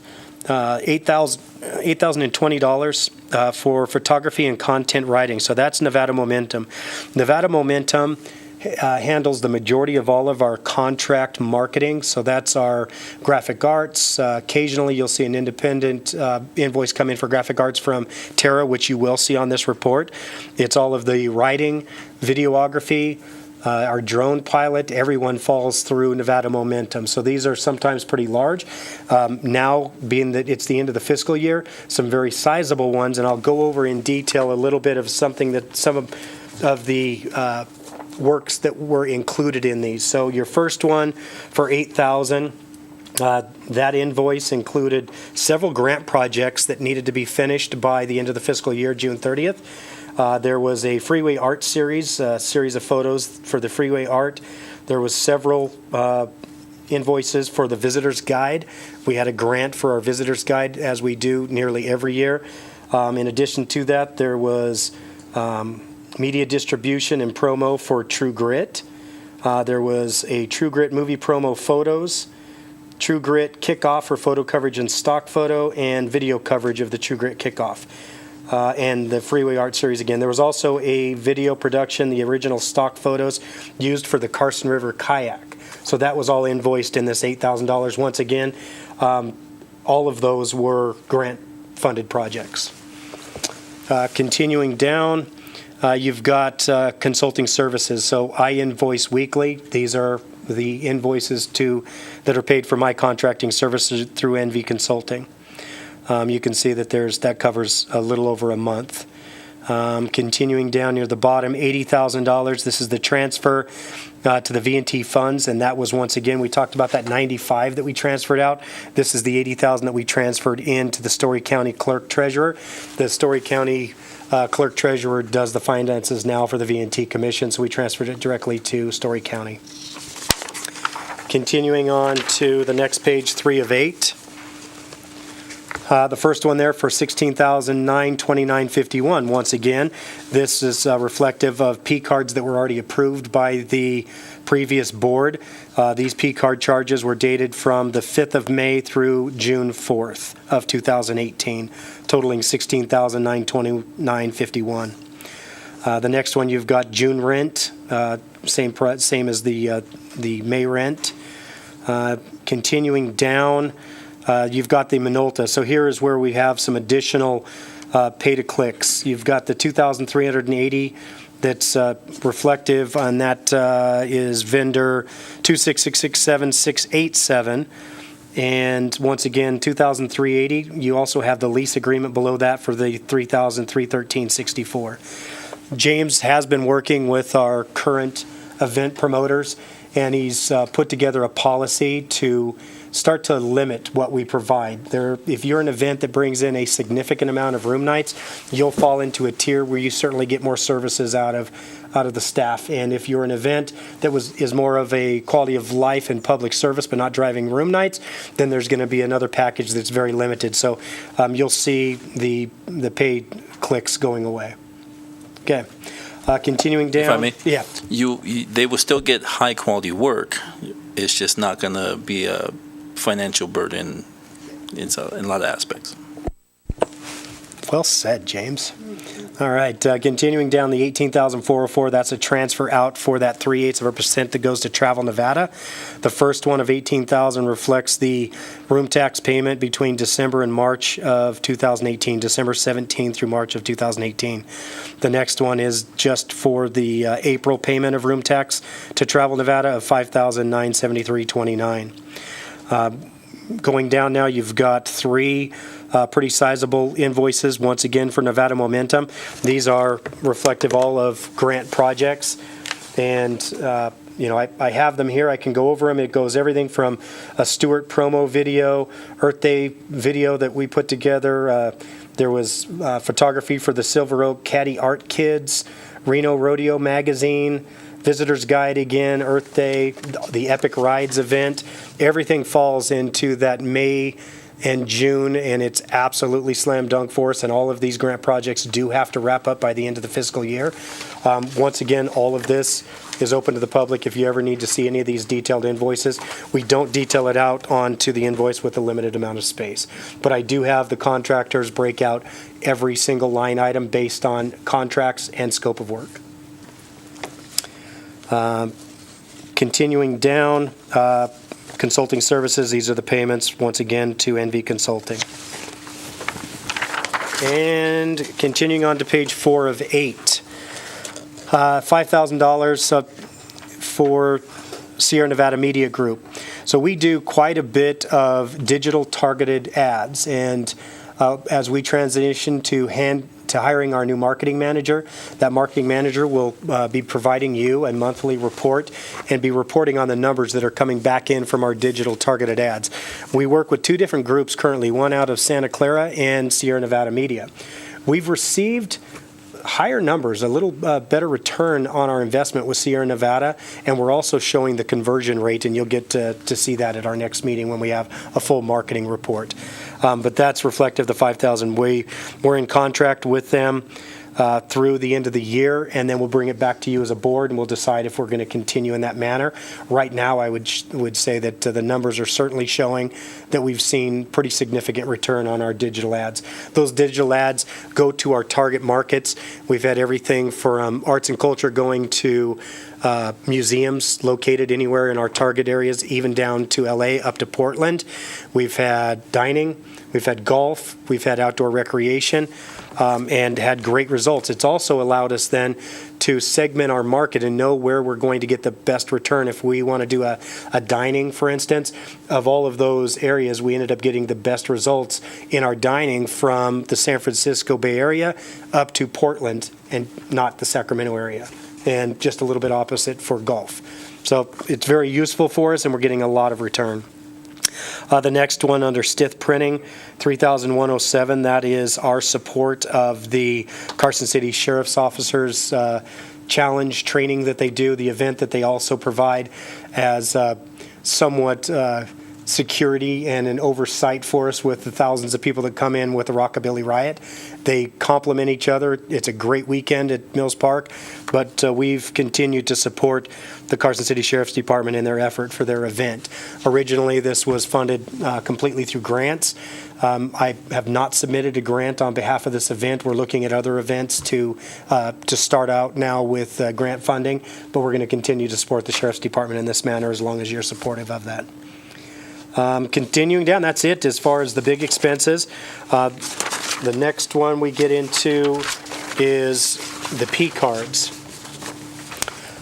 $8,020 for photography and content writing. So that's Nevada Momentum. Nevada Momentum handles the majority of all of our contract marketing. So that's our graphic arts. Occasionally, you'll see an independent invoice come in for graphic arts from Tara, which you will see on this report. It's all of the writing, videography, our drone pilot. Everyone falls through Nevada Momentum. So these are sometimes pretty large. Now, being that it's the end of the fiscal year, some very sizable ones, and I'll go over in detail a little bit of something that some of the works that were included in these. So your first one for $8,000. That invoice included several grant projects that needed to be finished by the end of the fiscal year, June 30th. There was a freeway art series, a series of photos for the freeway art. There was several invoices for the visitor's guide. We had a grant for our visitor's guide, as we do nearly every year. In addition to that, there was media distribution and promo for True Grit. There was a True Grit movie promo photos, True Grit kickoff for photo coverage and stock photo, and video coverage of the True Grit kickoff. And the Freeway Art Series again. There was also a video production, the original stock photos used for the Carson River kayak. So that was all invoiced in this $8,000. Once again, all of those were grant-funded projects. Continuing down, you've got consulting services. So I invoice weekly. These are the invoices that are paid for my contracting services through NV Consulting. You can see that that covers a little over a month. Continuing down near the bottom, $80,000. This is the transfer to the V&T funds, and that was, once again, we talked about that 95 that we transferred out. This is the 80,000 that we transferred into the Story County Clerk Treasurer. The Story County Clerk Treasurer does the finances now for the V&T Commission, so we transferred it directly to Story County. Continuing on to the next page, 3 of 8. The first one there for $16,929.51. Once again, this is reflective of P cards that were already approved by the previous board. These P card charges were dated from the 5th of May through June 4th of 2018, totaling $16,929.51. The next one, you've got June rent, same as the May rent. Continuing down, you've got the Minolta. So here is where we have some additional pay-to-clicks. You've got the $2,380 that's reflective on that is vendor 26667-687. And once again, $2,380. You also have the lease agreement below that for the $3,313.64. James has been working with our current event promoters, and he's put together a policy to start to limit what we provide. If you're an event that brings in a significant amount of room nights, you'll fall into a tier where you certainly get more services out of the staff. And if you're an event that is more of a quality of life and public service but not driving room nights, then there's going to be another package that's very limited. So you'll see the paid clicks going away. Okay. Continuing down. If I may? Yeah. They will still get high quality work. It's just not going to be a financial burden in a lot of aspects. Well said, James. All right, continuing down the $18,404, that's a transfer out for that 0.3% that goes to Travel Nevada. The first one of $18,000 reflects the room tax payment between December and March of 2018, December 17 through March of 2018. The next one is just for the April payment of room tax to Travel Nevada of $5,973.29. Going down now, you've got 3 pretty sizable invoices, once again, for Nevada Momentum. These are reflective all of grant projects. And, I have them here. I can go over them. It goes everything from a Stewart promo video, Earth Day video that we put together. There was photography for the Silver Oak Caddy Art Kids, Reno Rodeo Magazine, Visitor's Guide again, Earth Day, the Epic Rides event. Everything falls into that May and June, and it's absolutely slam dunk for us, and all of these grant projects do have to wrap up by the end of the fiscal year. Once again, all of this is open to the public if you ever need to see any of these detailed invoices. We don't detail it out onto the invoice with a limited amount of space, but I do have the contractors break out every single line item based on contracts and scope of work. Continuing down, consulting services, these are the payments, once again, to NV Consulting. And continuing on to page 4 of 8, $5,000 for Sierra Nevada Media Group. So we do quite a bit of digital targeted ads, and as we transition to hiring our new marketing manager, that marketing manager will be providing you a monthly report and be reporting on the numbers that are coming back in from our digital targeted ads. We work with 2 different groups currently, one out of Santa Clara and Sierra Nevada Media. We've received higher numbers, a little better return on our investment with Sierra Nevada, and we're also showing the conversion rate, and you'll get to see that at our next meeting when we have a full marketing report. But that's reflective of the $5,000. We're in contract with them through the end of the year, and then we'll bring it back to you as a board, and we'll decide if we're going to continue in that manner. Right now, I would say that the numbers are certainly showing that we've seen pretty significant return on our digital ads. Those digital ads go to our target markets. We've had everything from arts and culture going to museums located anywhere in our target areas, even down to LA, up to Portland. We've had dining, we've had golf, we've had outdoor recreation, and had great results. It's also allowed us then to segment our market and know where we're going to get the best return. If we want to do a dining, for instance, of all of those areas, we ended up getting the best results in our dining from the San Francisco Bay Area up to Portland and not the Sacramento area, and just a little bit opposite for golf. So it's very useful for us, and we're getting a lot of return. The next one under Stith Printing, $3,107. That is our support of the Carson City Sheriff's Officers Challenge training that they do, the event that they also provide as somewhat security and an oversight for us with the thousands of people that come in with the Rockabilly Riot. They complement each other. It's a great weekend at Mills Park, but we've continued to support the Carson City Sheriff's Department in their effort for their event. Originally, this was funded completely through grants. I have not submitted a grant on behalf of this event. We're looking at other events to start out now with grant funding, but we're going to continue to support the Sheriff's Department in this manner as long as you're supportive of that. Continuing down, that's it as far as the big expenses. The next one we get into is the P cards.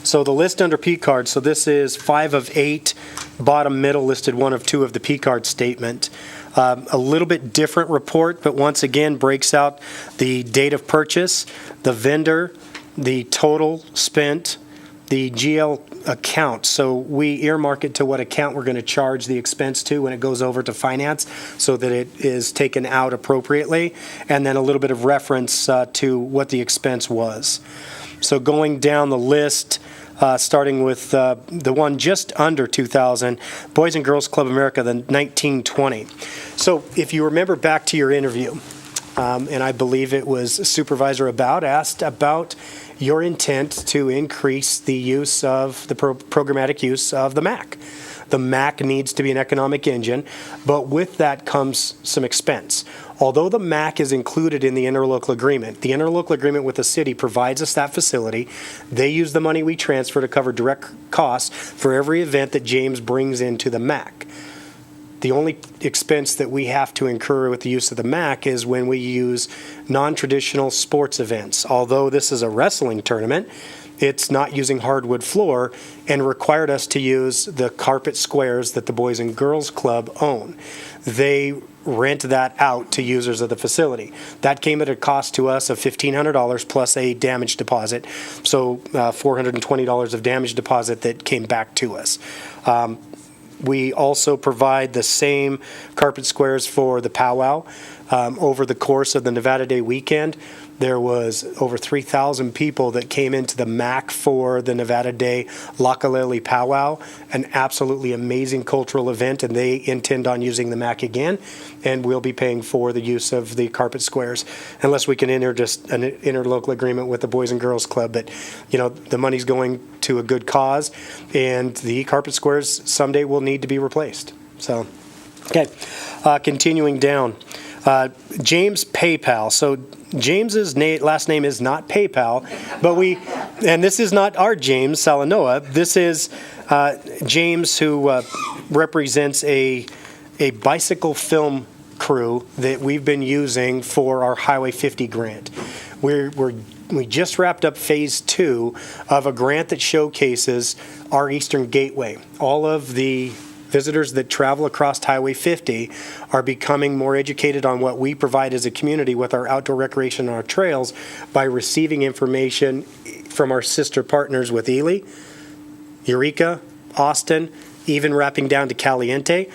So the list under P cards, so this is 5 of 8, bottom middle listed 1 of 2 of the P card statement. A little bit different report, but once again breaks out the date of purchase, the vendor, the total spent, the GL account. So we earmark it to what account we're going to charge the expense to when it goes over to finance so that it is taken out appropriately, and then a little bit of reference to what the expense was. So going down the list, starting with the one just under 2,000, Boys and Girls Club America, the 1920. So if you remember back to your interview, and I believe it was Supervisor asked about your intent to increase the use of the programmatic use of the MAC. The MAC needs to be an economic engine, but with that comes some expense. Although the MAC is included in the interlocal agreement with the city provides us that facility. They use the money we transfer to cover direct costs for every event that James brings into the MAC. The only expense that we have to incur with the use of the MAC is when we use non-traditional sports events. Although this is a wrestling tournament, it's not using hardwood floor and required us to use the carpet squares that the Boys and Girls Club own. They rent that out to users of the facility. That came at a cost to us of $1,500 plus a damage deposit, so $420 of damage deposit that came back to us. We also provide the same carpet squares for the powwow. Over the course of the Nevada Day weekend, there was over 3,000 people that came into the MAC for the Nevada Day Lakalele Powwow, an absolutely amazing cultural event, and they intend on using the MAC again, and we'll be paying for the use of the carpet squares, unless we can enter just an interlocal agreement with the Boys and Girls Club. But, you know, the money's going to a good cause, and the carpet squares someday will need to be replaced. So, okay, continuing down. James PayPal. So James's last name is not PayPal, but and this is not our James Salanoa. This is James, who represents a bicycle film crew that we've been using for our Highway 50 grant. We just wrapped up phase 2 of a grant that showcases our Eastern Gateway. All of the visitors that travel across Highway 50 are becoming more educated on what we provide as a community with our outdoor recreation and our trails by receiving information from our sister partners with Ely, Eureka, Austin, even wrapping down to Caliente.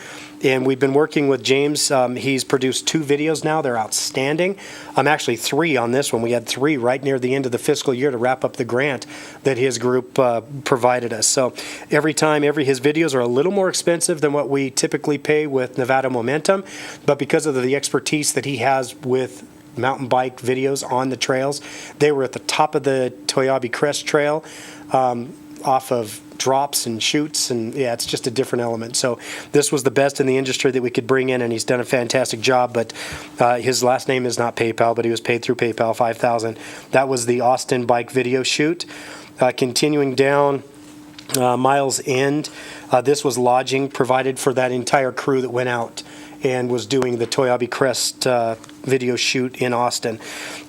And we've been working with James. He's produced 2 videos now. They're outstanding. Actually 3 on this one. We had 3 right near the end of the fiscal year to wrap up the grant that his group provided us. So his videos are a little more expensive than what we typically pay with Nevada Momentum, but because of the expertise that he has with mountain bike videos on the trails, they were at the top of the Toyabe Crest Trail, off of drops and chutes, and it's just a different element. So this was the best in the industry that we could bring in, and he's done a fantastic job. But his last name is not PayPal, but he was paid through PayPal, $5,000. That was the Austin bike video shoot. Continuing down Miles End, this was lodging provided for that entire crew that went out and was doing the Toyabe Crest video shoot in Austin.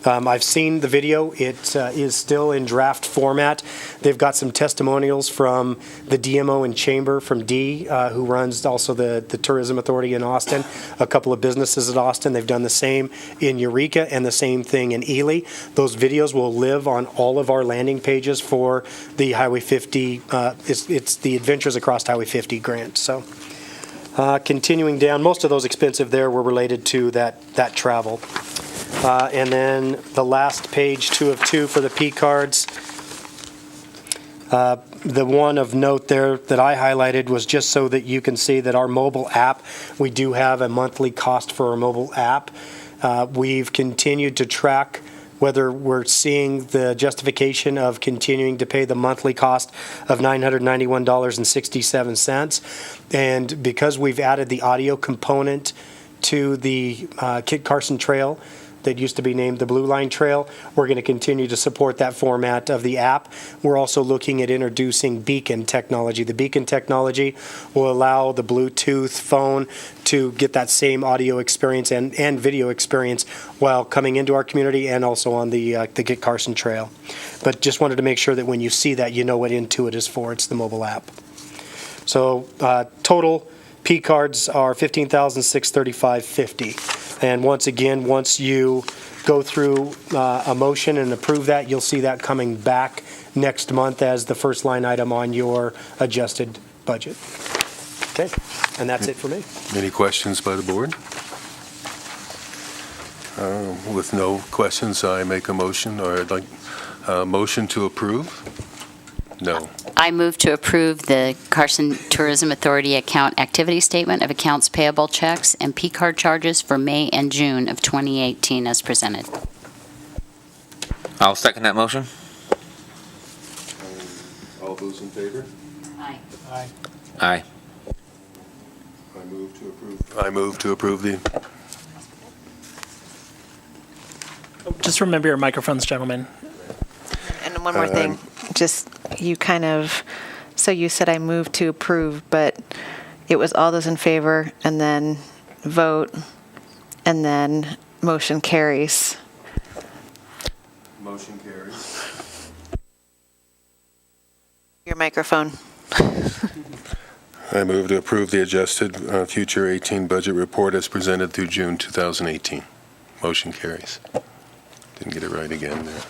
I've seen the video. It is still in draft format. They've got some testimonials from the DMO and Chamber, from Dee, who runs also the Tourism Authority in Austin, a couple of businesses at Austin. They've done the same in Eureka and the same thing in Ely. Those videos will live on all of our landing pages for the Highway 50. It's the Adventures Across Highway 50 grant. So continuing down, most of those expensive there were related to that travel. And then the last page, 2 of 2 for the P cards. The one of note there that I highlighted was just so that you can see that our mobile app, we do have a monthly cost for our mobile app. We've continued to track whether we're seeing the justification of continuing to pay the monthly cost of $991.67. And because we've added the audio component to the Kit Carson Trail that used to be named the Blue Line Trail, we're going to continue to support that format of the app. We're also looking at introducing beacon technology. The beacon technology will allow the Bluetooth phone to get that same audio experience and video experience while coming into our community and also on the Kit Carson Trail. But just wanted to make sure that when you see that, you know what Intuit is for. It's the mobile app. So total P cards are $15,635.50. And once again, once you go through a motion and approve that, you'll see that coming back next month as the first line item on your adjusted budget. Okay, and that's it for me. Any questions by the board? With no questions, I make a motion, or I'd like a motion to approve. No. I move to approve the Carson Tourism Authority account activity statement of accounts payable checks and P-card charges for May and June of 2018 as presented. I'll second that motion. All those in favor? Aye. Aye. I move to approve the. Just remember your microphones, gentlemen. And one more thing, just you kind of, so you said I moved to approve, but it was all those in favor and then vote and then motion carries. Motion carries. Your microphone. I move to approve the adjusted future 18 budget report as presented through June 2018. Motion carries. Didn't get it right again there.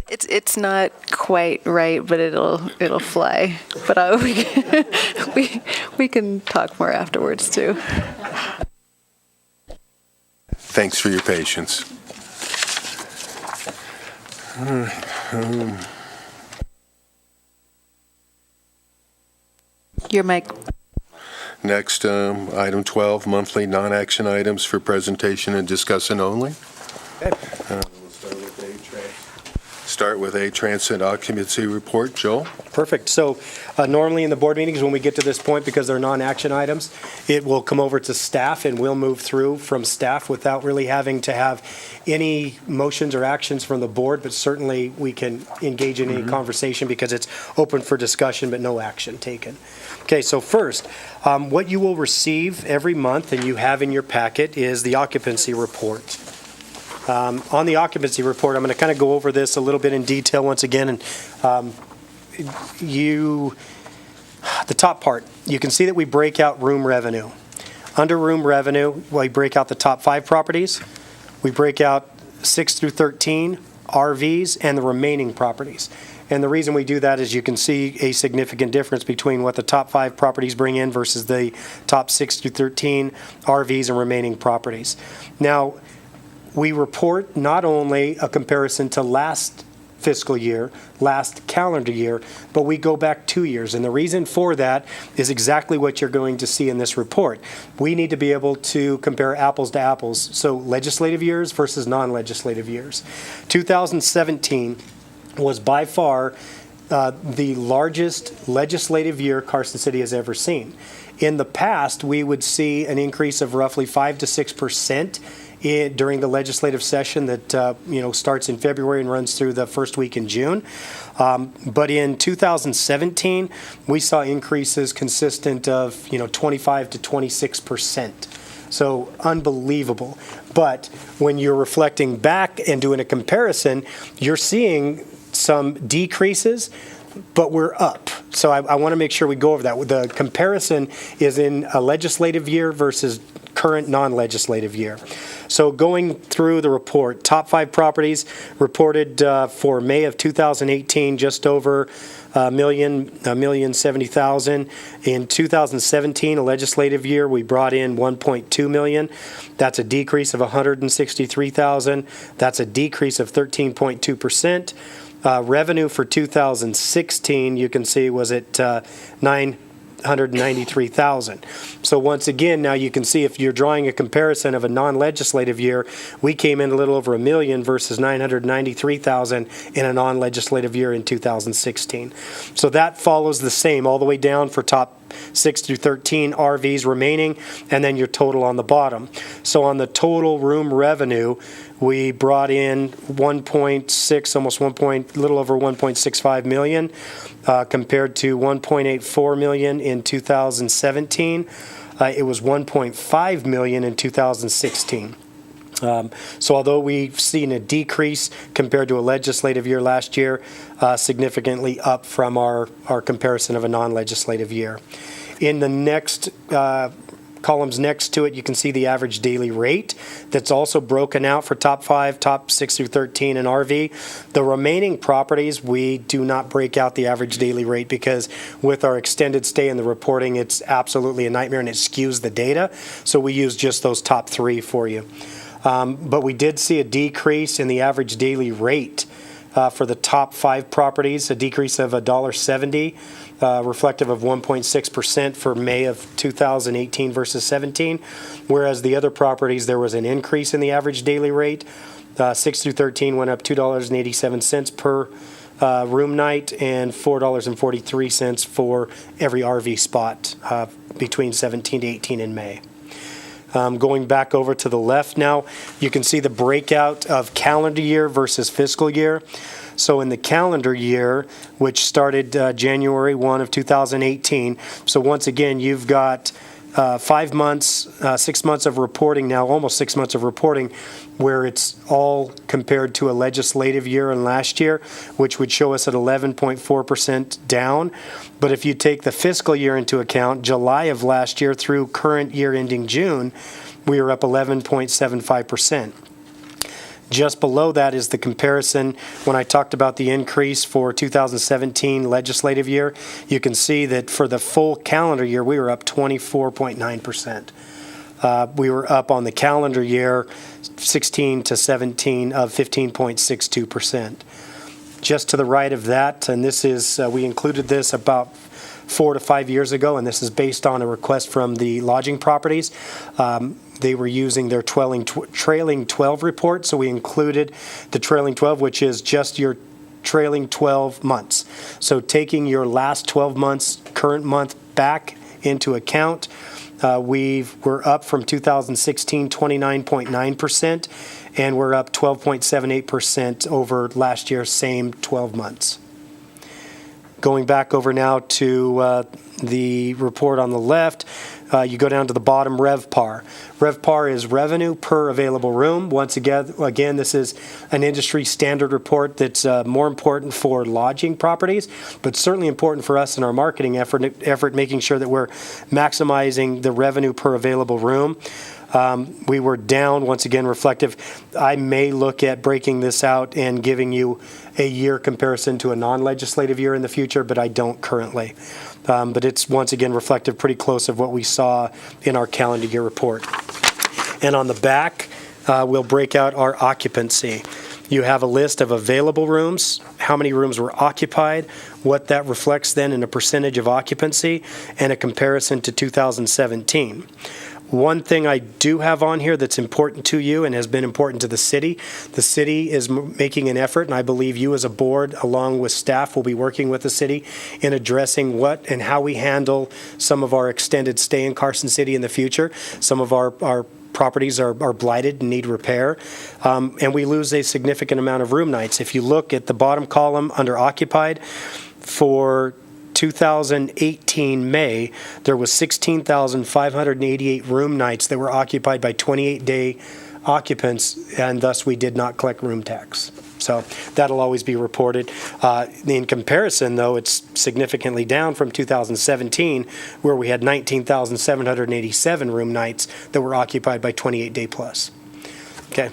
It's not quite right, but it'll fly. But we can talk more afterwards too. Thanks for your patience. Your mic. Next, item 12, monthly non-action items for presentation and discussion only. Okay. We'll start start with a transit occupancy report. Joel? Perfect. So normally in the board meetings, when we get to this point, because they're non-action items, it will come over to staff and we'll move through from staff without really having to have any motions or actions from the board, but certainly we can engage in any conversation because it's open for discussion but no action taken. Okay, so first, what you will receive every month and you have in your packet is the occupancy report. On the occupancy report, I'm going to kind of go over this a little bit in detail once again, and the top part, you can see that we break out room revenue. Under room revenue, we break out the top 5 properties. We break out 6 through 13 RVs and the remaining properties. And the reason we do that is you can see a significant difference between what the top 5 properties bring in versus the top 6 through 13 RVs and remaining properties. Now, we report not only a comparison to last fiscal year, last calendar year, but we go back 2 years. And the reason for that is exactly what you're going to see in this report. We need to be able to compare apples to apples. So legislative years versus non-legislative years. 2017 was by far the largest legislative year Carson City has ever seen. In the past, we would see an increase of roughly 5 to 6% during the legislative session that starts in February and runs through the first week in June. But in 2017, we saw increases consistent of 25 to 26%. So unbelievable. But when you're reflecting back and doing a comparison, you're seeing some decreases, but we're up. So I want to make sure we go over that. The comparison is in a legislative year versus current non-legislative year. So going through the report, top 5 properties reported for May of 2018, just over $1,070,000. In 2017, a legislative year, we brought in $1.2 million. That's a decrease of $163,000. That's a decrease of 13.2%. Revenue for 2016, you can see, was at $993,000. So once again, now you can see if you're drawing a comparison of a non-legislative year, we came in a little over $1 million versus $993,000 in a non-legislative year in 2016. So that follows the same all the way down for top 6 through 13 RVs remaining, and then your total on the bottom. So on the total room revenue, we brought in 1.6, almost 1 point, little over 1.65 million, compared to 1.84 million in 2017. It was 1.5 million in 2016. So although we've seen a decrease compared to a legislative year last year, significantly up from our comparison of a non-legislative year. In the next columns next to it, you can see the average daily rate that's also broken out for top 5, top 6 through 13 and RV. The remaining properties, we do not break out the average daily rate because with our extended stay in the reporting, it's absolutely a nightmare and it skews the data. So we use just those top 3 for you. But we did see a decrease in the average daily rate for the top 5 properties, a decrease of $1.70, reflective of 1.6% for May of 2018 versus 17, whereas the other properties, there was an increase in the average daily rate. 6 through 13 went up $2.87 per room night and $4.43 for every RV spot between 17 to 18 in May. Going back over to the left now, you can see the breakout of calendar year versus fiscal year. So in the calendar year, which started January 1 of 2018, so once again, you've got 5 months, 6 months of reporting now, almost 6 months of reporting, where it's all compared to a legislative year and last year, which would show us at 11.4% down. But if you take the fiscal year into account, July of last year through current year ending June, we were up 11.75%. Just below that is the comparison when I talked about the increase for 2017 legislative year. You can see that for the full calendar year, we were up 24.9%. We were up on the calendar year 16 to 17 of 15.62%. Just to the right of that, and this is, we included this about 4 to 5 years ago, and this is based on a request from the lodging properties. They were using their trailing 12 report, so we included the trailing 12, which is just your trailing 12 months. So taking your last 12 months, current month back into account, we're up from 2016, 29.9%, and we're up 12.78% over last year's same 12 months. Going back over now to the report on the left, you go down to the bottom, RevPAR. RevPAR is revenue per available room. Once again, this is an industry standard report that's more important for lodging properties, but certainly important for us in our marketing effort, making sure that we're maximizing the revenue per available room. We were down, once again, reflective. I may look at breaking this out and giving you a year comparison to a non-legislative year in the future, but I don't currently. But it's, once again, reflective pretty close of what we saw in our calendar year report. And on the back, we'll break out our occupancy. You have a list of available rooms, how many rooms were occupied, what that reflects then in a percentage of occupancy, and a comparison to 2017. One thing I do have on here that's important to you and has been important to the city is making an effort, and I believe you as a board, along with staff, will be working with the city in addressing what and how we handle some of our extended stay in Carson City in the future. Some of our properties are blighted and need repair, and we lose a significant amount of room nights. If you look at the bottom column under occupied, for 2018 May, there was 16,588 room nights that were occupied by 28-day occupants, and thus we did not collect room tax. So that'll always be reported. In comparison, though, it's significantly down from 2017, where we had 19,787 room nights that were occupied by 28-day plus. Okay.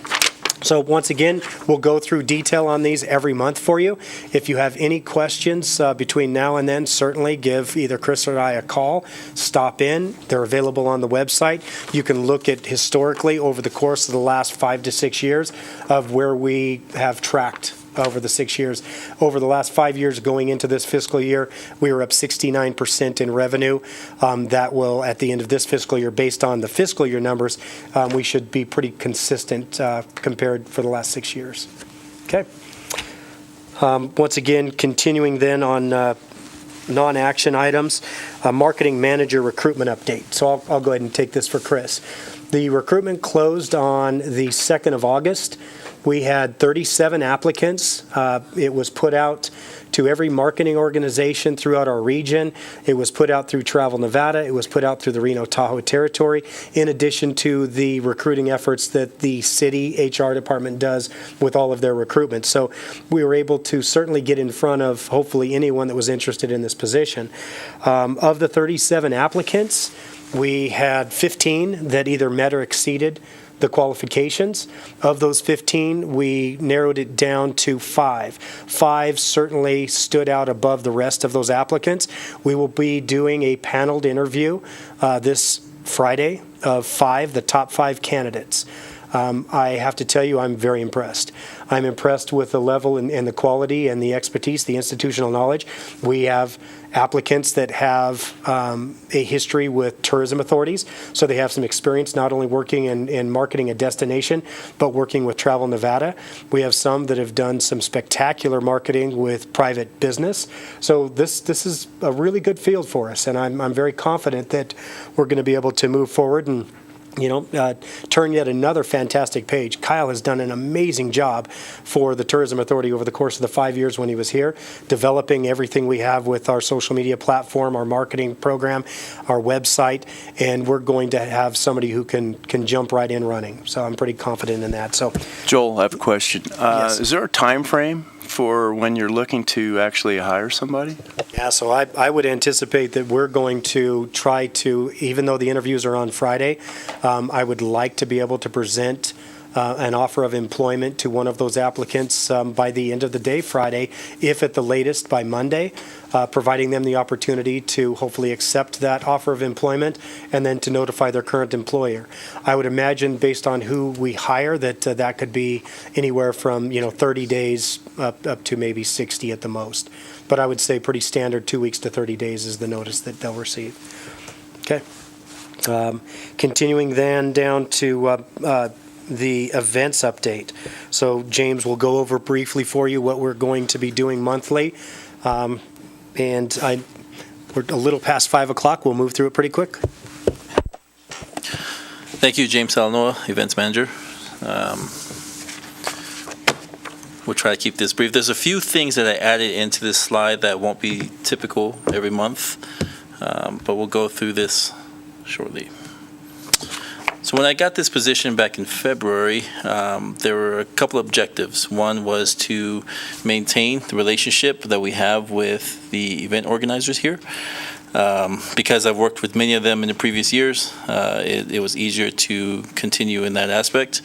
So once again, we'll go through detail on these every month for you. If you have any questions between now and then, certainly give either Chris or I a call. Stop in. They're available on the website. You can look at historically over the course of the last 5 to 6 years of where we have tracked over the 6 years. Over the last 5 years going into this fiscal year, we were up 69% in revenue. That will, at the end of this fiscal year, based on the fiscal year numbers, we should be pretty consistent compared for the last 6 years. Okay. Once again, continuing then on non-action items, marketing manager recruitment update. So I'll go ahead and take this for Chris. The recruitment closed on the 2nd of August. We had 37 applicants. It was put out to every marketing organization throughout our region. It was put out through Travel Nevada. It was put out through the Reno-Tahoe territory, in addition to the recruiting efforts that the city HR department does with all of their recruitment. So we were able to certainly get in front of hopefully anyone that was interested in this position. Of the 37 applicants, we had 15 that either met or exceeded the qualifications. Of those 15, we narrowed it down to 5. 5 certainly stood out above the rest of those applicants. We will be doing a paneled interview this Friday of 5, the top 5 candidates. I have to tell you, I'm very impressed. I'm impressed with the level and the quality and the expertise, the institutional knowledge. We have applicants that have a history with tourism authorities, so they have some experience not only working in marketing a destination, but working with Travel Nevada. We have some that have done some spectacular marketing with private business. So this is a really good field for us, and I'm very confident that we're going to be able to move forward and turn yet another fantastic page. Kyle has done an amazing job for the Tourism Authority over the course of the 5 years when he was here, developing everything we have with our social media platform, our marketing program, our website, and we're going to have somebody who can jump right in running. So I'm pretty confident in that. So, Joel, I have a question. Yes. Is there a time frame for when you're looking to actually hire somebody? Yeah, so I would anticipate that we're going to try to, even though the interviews are on Friday, I would like to be able to present an offer of employment to one of those applicants by the end of the day Friday, if at the latest by Monday, providing them the opportunity to hopefully accept that offer of employment and then to notify their current employer. I would imagine, based on who we hire, that that could be anywhere from 30 days up to maybe 60 at the most. But I would say pretty standard, 2 weeks to 30 days is the notice that they'll receive. Okay. Continuing then down to the events update. So James will go over briefly for you what we're going to be doing monthly. We're a little past 5 o'clock. We'll move through it pretty quick. Thank you, James Salanoa, Events Manager. We'll try to keep this brief. There's a few things that I added into this slide that won't be typical every month, but we'll go through this shortly. So when I got this position back in February, there were a couple of objectives. One was to maintain the relationship that we have with the event organizers here. Because I've worked with many of them in the previous years, it was easier to continue in that aspect.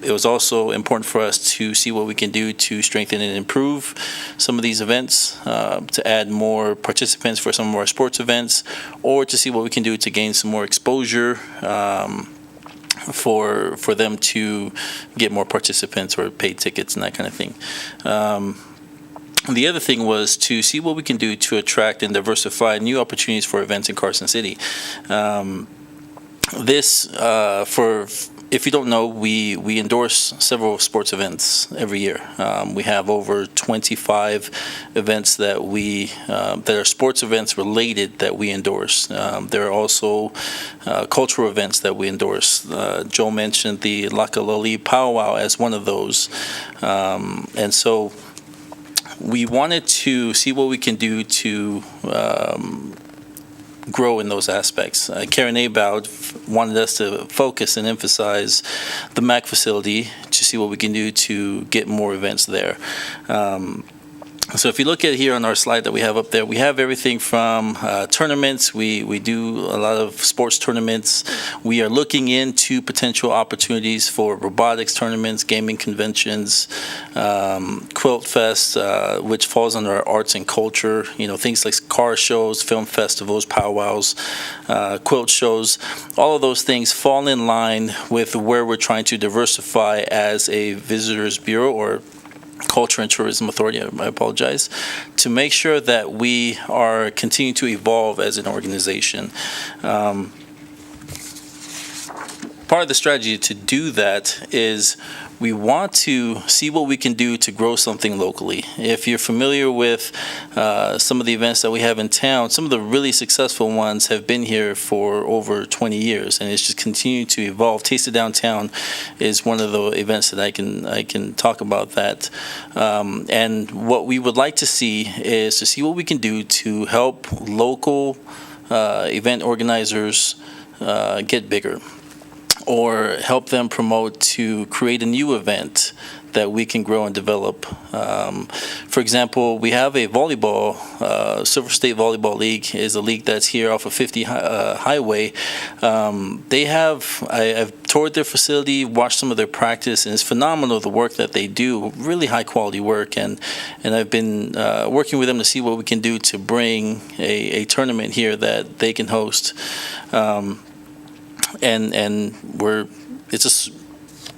It was also important for us to see what we can do to strengthen and improve some of these events, to add more participants for some of our sports events, or to see what we can do to gain some more exposure for them to get more participants or paid tickets and that kind of thing. The other thing was to see what we can do to attract and diversify new opportunities for events in Carson City. If you don't know, we endorse several sports events every year. We have over 25 events that are sports events related that we endorse. There are also cultural events that we endorse. Joe mentioned the Lakalali Powwow as one of those. And so we wanted to see what we can do to grow in those aspects. Karen Abowd wanted us to focus and emphasize the MAC facility to see what we can do to get more events there. So if you look at here on our slide that we have up there, we have everything from tournaments. We do a lot of sports tournaments. We are looking into potential opportunities for robotics tournaments, gaming conventions, Quilt Fest, which falls under our arts and culture. Things like car shows, film festivals, powwows, quilt shows. All of those things fall in line with where we're trying to diversify as a visitors bureau or Culture and Tourism Authority, I apologize, to make sure that we are continuing to evolve as an organization. Part of the strategy to do that is we want to see what we can do to grow something locally. If you're familiar with some of the events that we have in town, some of the really successful ones have been here for over 20 years, and it's just continuing to evolve. Taste of Downtown is one of the events that I can talk about that. And what we would like to see is to see what we can do to help local event organizers get bigger, or help them promote to create a new event that we can grow and develop. For example, we have a volleyball, Silver State Volleyball League is a league that's here off of 50 Highway. I've toured their facility, watched some of their practice, and it's phenomenal the work that they do, really high quality work. And I've been working with them to see what we can do to bring a tournament here that they can host. It's a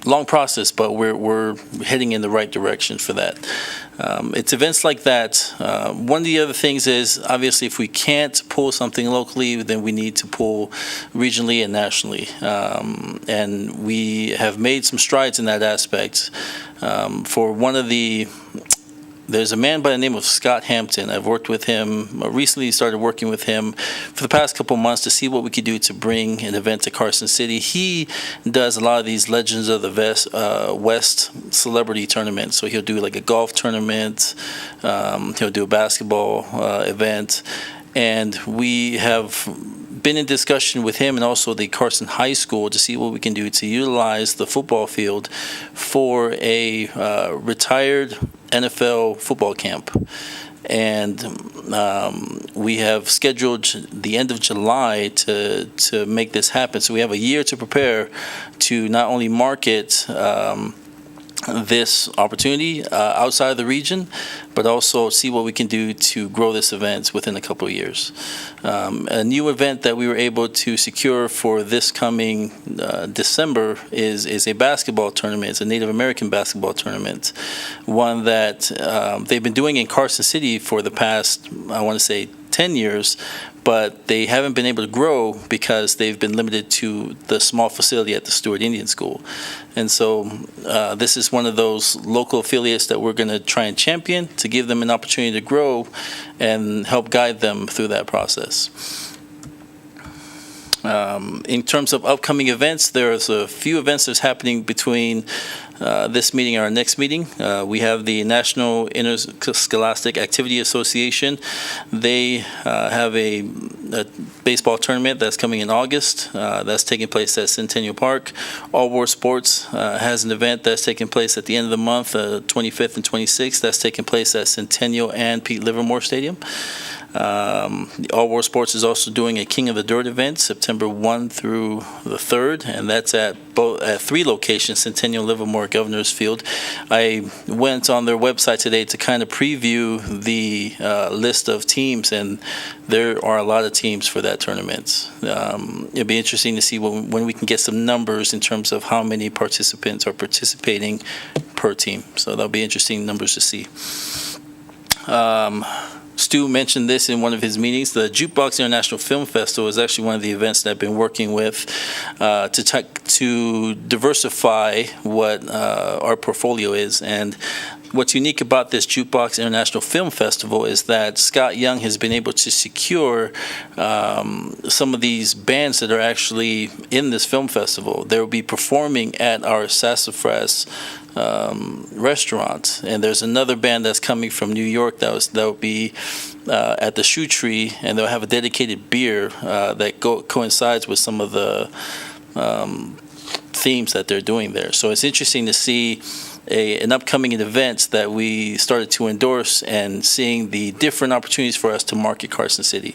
long process, but we're heading in the right direction for that. It's events like that. One of the other things is, obviously, if we can't pull something locally, then we need to pull regionally and nationally. And we have made some strides in that aspect. There's a man by the name of Scott Hampton. I've worked with him, recently started working with him for the past couple months to see what we could do to bring an event to Carson City. He does a lot of these Legends of the West celebrity tournaments. So he'll do like a golf tournament, he'll do a basketball event, and we have been in discussion with him and also the Carson High School to see what we can do to utilize the football field for a retired NFL football camp. And we have scheduled the end of July to make this happen. So we have a year to prepare to not only market this opportunity outside of the region, but also see what we can do to grow this event within a couple of years. A new event that we were able to secure for this coming December is a basketball tournament. It's a Native American basketball tournament, one that they've been doing in Carson City for the past, I want to say, 10 years, but they haven't been able to grow because they've been limited to the small facility at the Stewart Indian School. And so this is one of those local affiliates that we're going to try and champion to give them an opportunity to grow and help guide them through that process. In terms of upcoming events, there's a few events that's happening between this meeting and our next meeting. We have the National Interscholastic Activity Association. They have a baseball tournament that's coming in August. That's taking place at Centennial Park. All War Sports has an event that's taking place at the end of the month, 25th and 26th. That's taking place at Centennial and Pete Livermore Stadium. All War Sports is also doing a King of the Dirt event, September 1 through the 3rd, and that's at 3 locations, Centennial, Livermore, Governor's Field. I went on their website today to kind of preview the list of teams, and there are a lot of teams for that tournament. It'll be interesting to see when we can get some numbers in terms of how many participants are participating per team. So that'll be interesting numbers to see. Stu mentioned this in one of his meetings. The Jukebox International Film Festival is actually one of the events that I've been working with to diversify what our portfolio is. And what's unique about this Jukebox International Film Festival is that Scott Young has been able to secure some of these bands that are actually in this film festival. They will be performing at our Sassafras restaurant, and there's another band that's coming from New York that will be at the Shoe Tree, and they'll have a dedicated beer that coincides with some of the themes that they're doing there. So it's interesting to see an upcoming event that we started to endorse and seeing the different opportunities for us to market Carson City.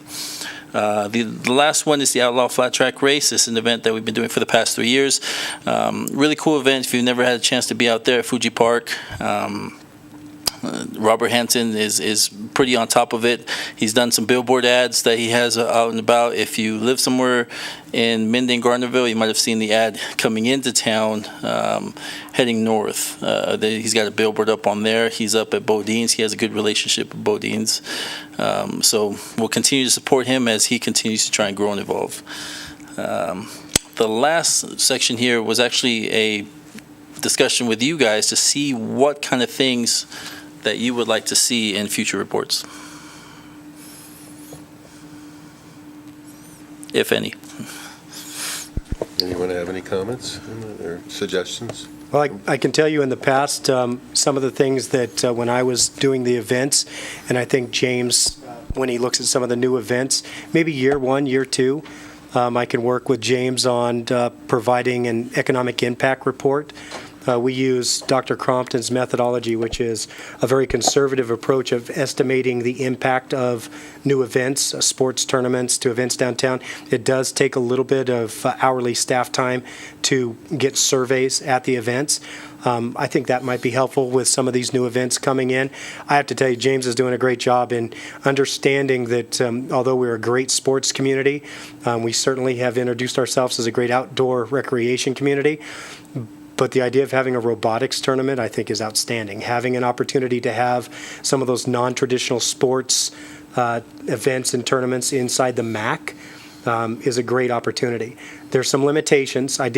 The last one is the Outlaw Flat Track Race. It's an event that we've been doing for the past 3 years. Really cool event if you've never had a chance to be out there at Fuji Park. Robert Hanson is pretty on top of it. He's done some billboard ads that he has out and about. If you live somewhere in Minden, Gardnerville, you might have seen the ad coming into town, heading north. He's got a billboard up on there. He's up at Bodine's. He has a good relationship with Bodine's. So we'll continue to support him as he continues to try and grow and evolve. The last section here was actually a discussion with you guys to see what kind of things that you would like to see in future reports, if any. Anyone have any comments or suggestions? Well, I can tell you in the past, some of the things that when I was doing the events, and I think James, when he looks at some of the new events, maybe year 1, year 2, I can work with James on providing an economic impact report. We use Dr. Crompton's methodology, which is a very conservative approach of estimating the impact of new events, sports tournaments to events downtown. It does take a little bit of hourly staff time to get surveys at the events. I think that might be helpful with some of these new events coming in. I have to tell you, James is doing a great job in understanding that although we're a great sports community, we certainly have introduced ourselves as a great outdoor recreation community. But the idea of having a robotics tournament, I think, is outstanding. Having an opportunity to have some of those non-traditional sports events and tournaments inside the MAC is a great opportunity. There's some limitations. I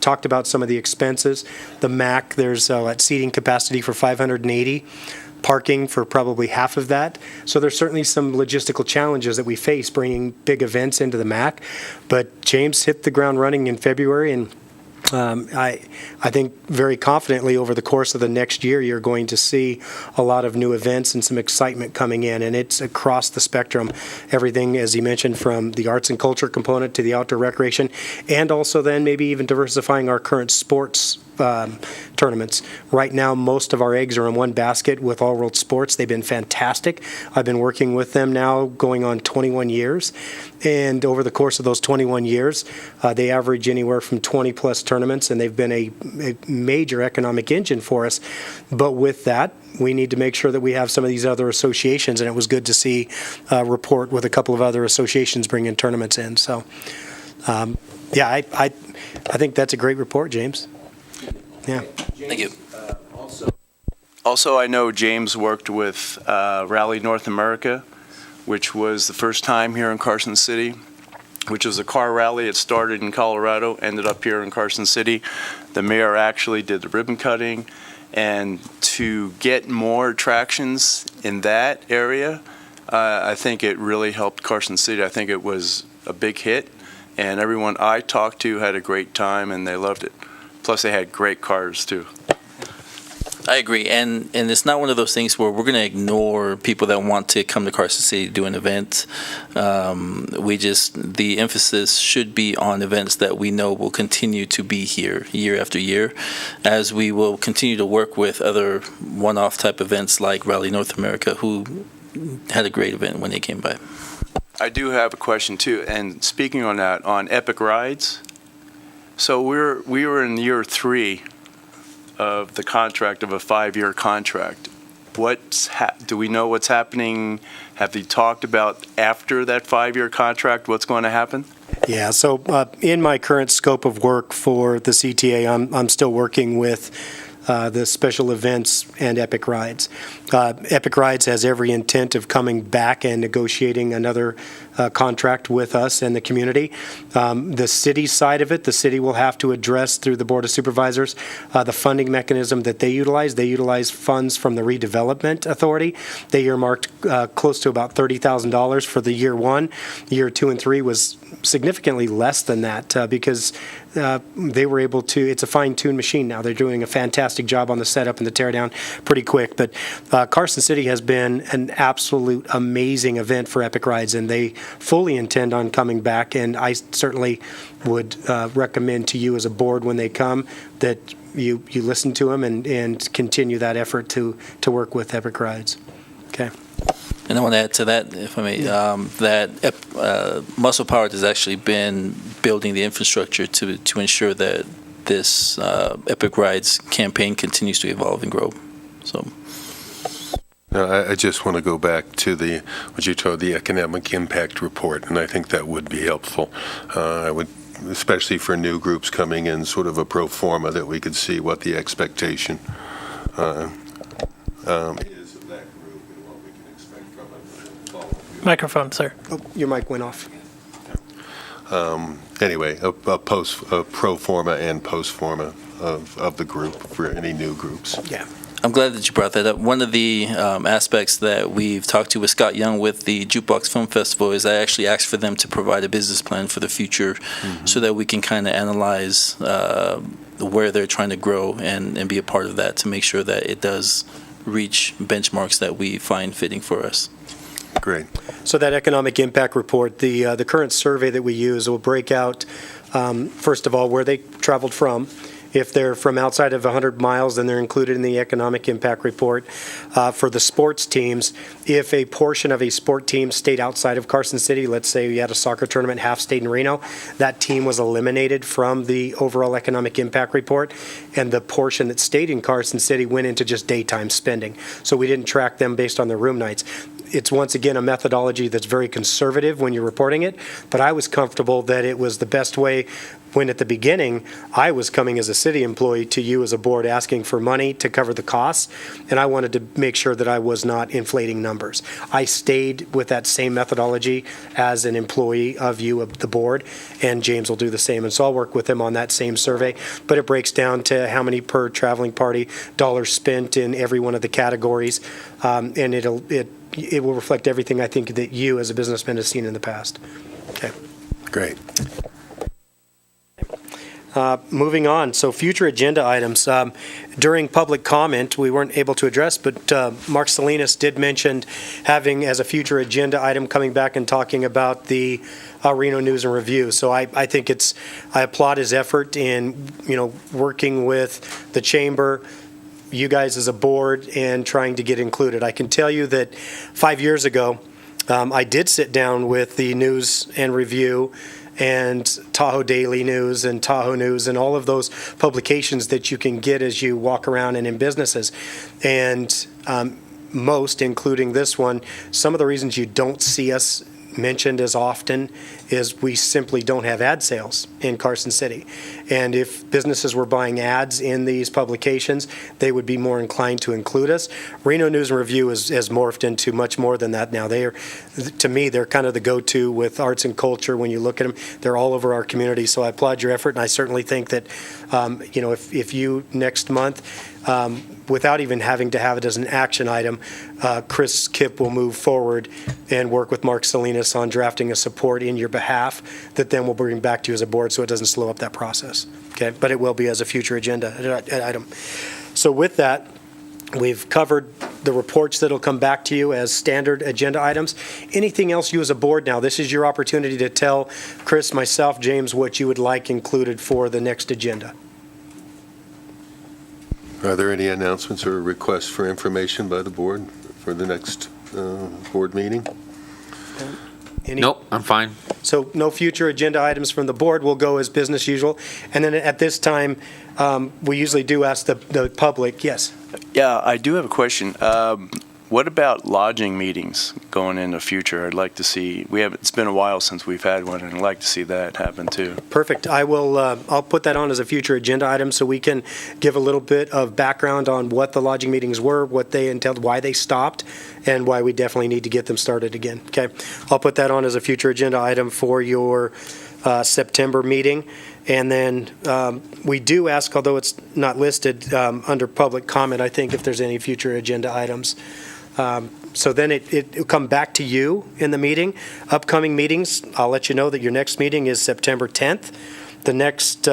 talked about some of the expenses. The MAC, there's a seating capacity for 580. Parking for probably half of that. So there's certainly some logistical challenges that we face bringing big events into the MAC. But James hit the ground running in February, and I think very confidently over the course of the next year, you're going to see a lot of new events and some excitement coming in, and it's across the spectrum. Everything, as he mentioned, from the arts and culture component to the outdoor recreation, and also then maybe even diversifying our current sports tournaments. Right now, most of our eggs are in one basket with All World Sports. They've been fantastic. I've been working with them now going on 21 years. And over the course of those 21 years, they average anywhere from 20-plus tournaments, and they've been a major economic engine for us. But with that, we need to make sure that we have some of these other associations, and it was good to see a report with a couple of other associations bringing tournaments in. So, I think that's a great report, James. Yeah. Thank you. Also, I know James worked with Rally North America which was the first time here in Carson City, which was a car rally. It started in Colorado, ended up here in Carson City. The mayor actually did the ribbon cutting, and to get more attractions in that area, I think it really helped Carson City. I think it was a big hit, and everyone I talked to had a great time, and they loved it. Plus, they had great cars, too. I agree, and it's not one of those things where we're going to ignore people that want to come to Carson City to do an event. The emphasis should be on events that we know will continue to be here year after year, as we will continue to work with other one-off type events like Rally North America, who had a great event when they came by. I do have a question, too, and speaking on that, on Epic Rides, so we were in year 3 of the contract, of a 5-year contract. Do we know what's happening? Have they talked about after that 5-year contract, what's going to happen? Yeah, so in my current scope of work for the CTA, I'm still working with the special events and Epic Rides. Epic Rides has every intent of coming back and negotiating another contract with us and the community. The city side of it, the city will have to address through the Board of Supervisors the funding mechanism that they utilize. They utilize funds from the Redevelopment Authority. They earmarked close to about $30,000 for the year 1. Year 2 and 3 was significantly less than that because they were able to, it's a fine-tuned machine now. They're doing a fantastic job on the setup and the teardown pretty quick. But Carson City has been an absolute amazing event for Epic Rides, and they fully intend on coming back. And I certainly would recommend to you as a board when they come that you listen to them and continue that effort to work with Epic Rides. Okay. And I want to add to that, if I may, that Muscle Powered has actually been building the infrastructure to ensure that this Epic Rides campaign continues to evolve and grow. So. No, I just want to go back to what you told, the economic impact report, and I think that would be helpful. I would, especially for new groups coming in, sort of a pro forma that we could see what the expectation is of that group and what we can expect from it. Microphone, sir. Oh, your mic went off. Anyway, a pro forma and post forma of the group for any new groups. Yeah. I'm glad that you brought that up. One of the aspects that we've talked to with Scott Young with the Jukebox Film Festival is I actually asked for them to provide a business plan for the future so that we can kind of analyze where they're trying to grow and be a part of that to make sure that it does reach benchmarks that we find fitting for us. Great. So that economic impact report, the current survey that we use will break out, first of all, where they traveled from. If they're from outside of 100 miles, then they're included in the economic impact report. For the sports teams, if a portion of a sport team stayed outside of Carson City, let's say we had a soccer tournament, half stayed in Reno, that team was eliminated from the overall economic impact report, and the portion that stayed in Carson City went into just daytime spending. So we didn't track them based on their room nights. It's once again a methodology that's very conservative when you're reporting it, but I was comfortable that it was the best way when at the beginning I was coming as a city employee to you as a board asking for money to cover the costs, and I wanted to make sure that I was not inflating numbers. I stayed with that same methodology as an employee of you, of the board, and James will do the same, and so I'll work with him on that same survey, but it breaks down to how many per traveling party, dollars spent in every one of the categories, and it will reflect everything I think that you as a businessman have seen in the past. Okay. Great. Moving on, so future agenda items. During public comment, we weren't able to address, but Mark Salinas did mention having as a future agenda item coming back and talking about the Reno News and Review. So I think I applaud his effort in, working with the chamber, you guys as a board, and trying to get included. I can tell you that 5 years ago, I did sit down with the News and Review and Tahoe Daily News and Tahoe News and all of those publications that you can get as you walk around and in businesses. And most, including this one, some of the reasons you don't see us mentioned as often is we simply don't have ad sales in Carson City. And if businesses were buying ads in these publications, they would be more inclined to include us. Reno News and Review has morphed into much more than that now. They are, to me, they're kind of the go-to with arts and culture. When you look at them, they're all over our community. So I applaud your effort, and I certainly think that, if you next month, without even having to have it as an action item, Chris Kipp will move forward and work with Mark Salinas on drafting a support in your behalf that then we'll bring back to you as a board so it doesn't slow up that process. Okay, but it will be as a future agenda item. So with that, we've covered the reports that'll come back to you as standard agenda items. Anything else you as a board now? This is your opportunity to tell Chris, myself, James, what you would like included for the next agenda. Are there any announcements or requests for information by the board for the next board meeting? Nope, I'm fine. So no future agenda items from the board. Will go as business usual. And then at this time, we usually do ask the public. Yes. Yeah, I do have a question. What about lodging meetings going in the future? I'd like to see, it's been a while since we've had one, and I'd like to see that happen too. Perfect. I'll put that on as a future agenda item so we can give a little bit of background on what the lodging meetings were, what they entailed, why they stopped, and why we definitely need to get them started again. Okay. I'll put that on as a future agenda item for your September meeting. And then we do ask, although it's not listed under public comment, I think if there's any future agenda items. So then it'll come back to you in the meeting. Upcoming meetings, I'll let you know that your next meeting is September 10th. The next,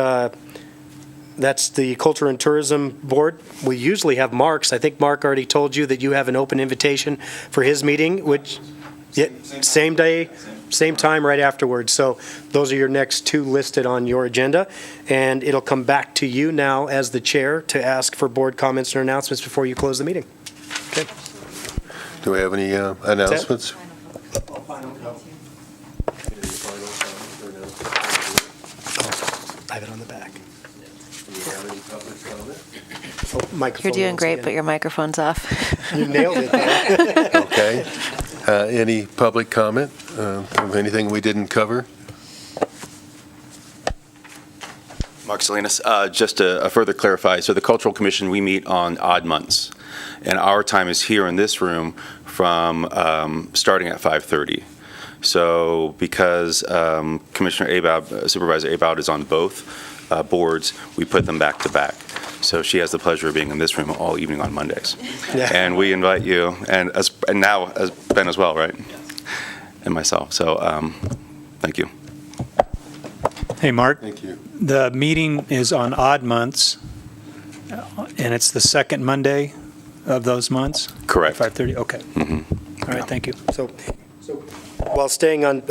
that's the Culture and Tourism Board. We usually have Mark's. I think Mark already told you that you have an open invitation for his meeting, which, same day, same time right afterwards. So those are your next two listed on your agenda. And it'll come back to you now as the chair to ask for board comments and announcements before you close the meeting. Okay. Do we have any announcements? I have it on the back. Do you have any public comment? Oh, microphone You're doing once great, again. but your microphone's off. You nailed it there. Okay. Any public comment of anything we didn't cover? Mark Salinas, just to further clarify, so the Cultural Commission, we meet on odd months, and our time is here in this room from starting at 5:30. So because Commissioner Abab, Supervisor Abab is on both boards, we put them back to back. So she has the pleasure of being in this room all evening on Mondays. Yeah. And we invite you, and now as Ben as well, right? And myself. So thank you. Hey, Mark. Thank you. The meeting is on odd months, and it's the second Monday of those months? Correct. 5:30, okay. Mm-hmm. All right, thank you. So while staying on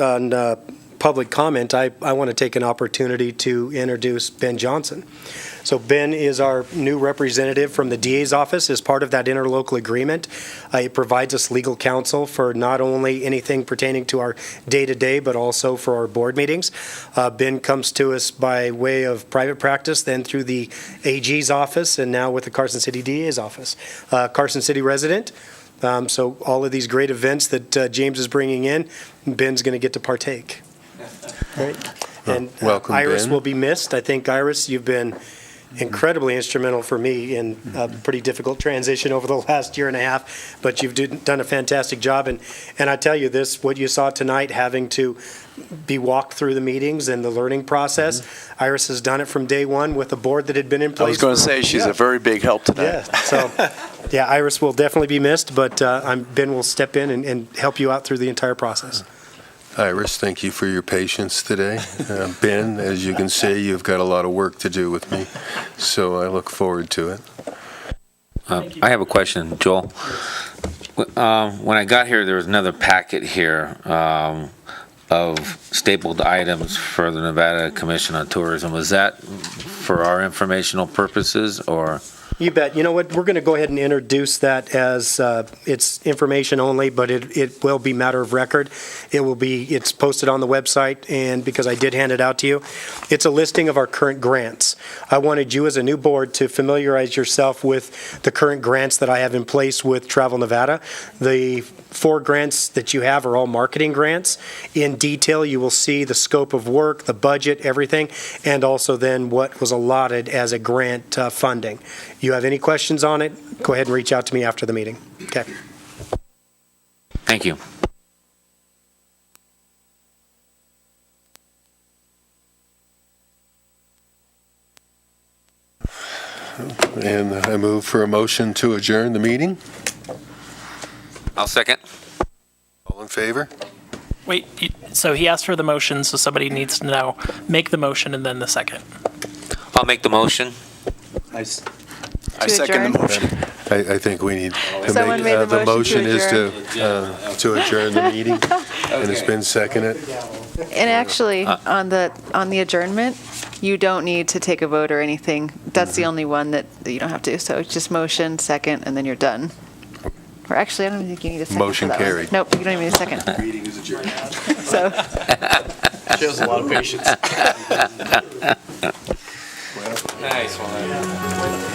public comment, I want to take an opportunity to introduce Ben Johnson. So Ben is our new representative from the DA's office as part of that interlocal agreement. It provides us legal counsel for not only anything pertaining to our day-to-day, but also for our board meetings. Ben comes to us by way of private practice, then through the AG's office, and now with the Carson City DA's office. Carson City resident. So all of these great events that James is bringing in, Ben's going to get to partake. Right? And welcome, Iris Ben. will be missed. I think, Iris, you've been incredibly instrumental for me in a pretty difficult transition over the last year and a half, but you've done a fantastic job. And I tell you this, what you saw tonight, having to be walked through the meetings and the learning process, Iris has done it from day one with a board that had been in place. I was going to say, she's a very big help tonight. Yeah, so, yeah, Iris will definitely be missed, but Ben will step in and help you out through the entire process. Iris, thank you for your patience today. Ben, as you can see, you've got a lot of work to do with me, so I look forward to it. I have a question, Joel. When I got here, there was another packet here of stapled items for the Nevada Commission on Tourism. Was that for our informational purposes, or? You bet. You know what? We're going to go ahead and introduce that as it's information only, but it will be matter of record. It's posted on the website, and because I did hand it out to you, it's a listing of our current grants. I wanted you as a new board to familiarize yourself with the current grants that I have in place with Travel Nevada. The 4 grants that you have are all marketing grants. In detail, you will see the scope of work, the budget, everything, and also then what was allotted as a grant funding. You have any questions on it, go ahead and reach out to me after the meeting. Okay. Thank you. And I move for a motion to adjourn the meeting. I'll second. All in favor? Wait, so he asked for the motion, so somebody needs to now make the motion and then the second. I'll make the motion. I second the motion. I think we need to Someone make, made the the motion motion to is to adjourn the meeting, and it's been seconded. And actually, on the adjournment, you don't need to take a vote or anything. That's the only one that you don't have to. So it's just motion, second, and then you're done. Or actually, I don't even think you need a second. Motion for that one. carried. Nope, you don't even need a second. Meeting is adjourned. So. Shows a lot of patience. Nice one.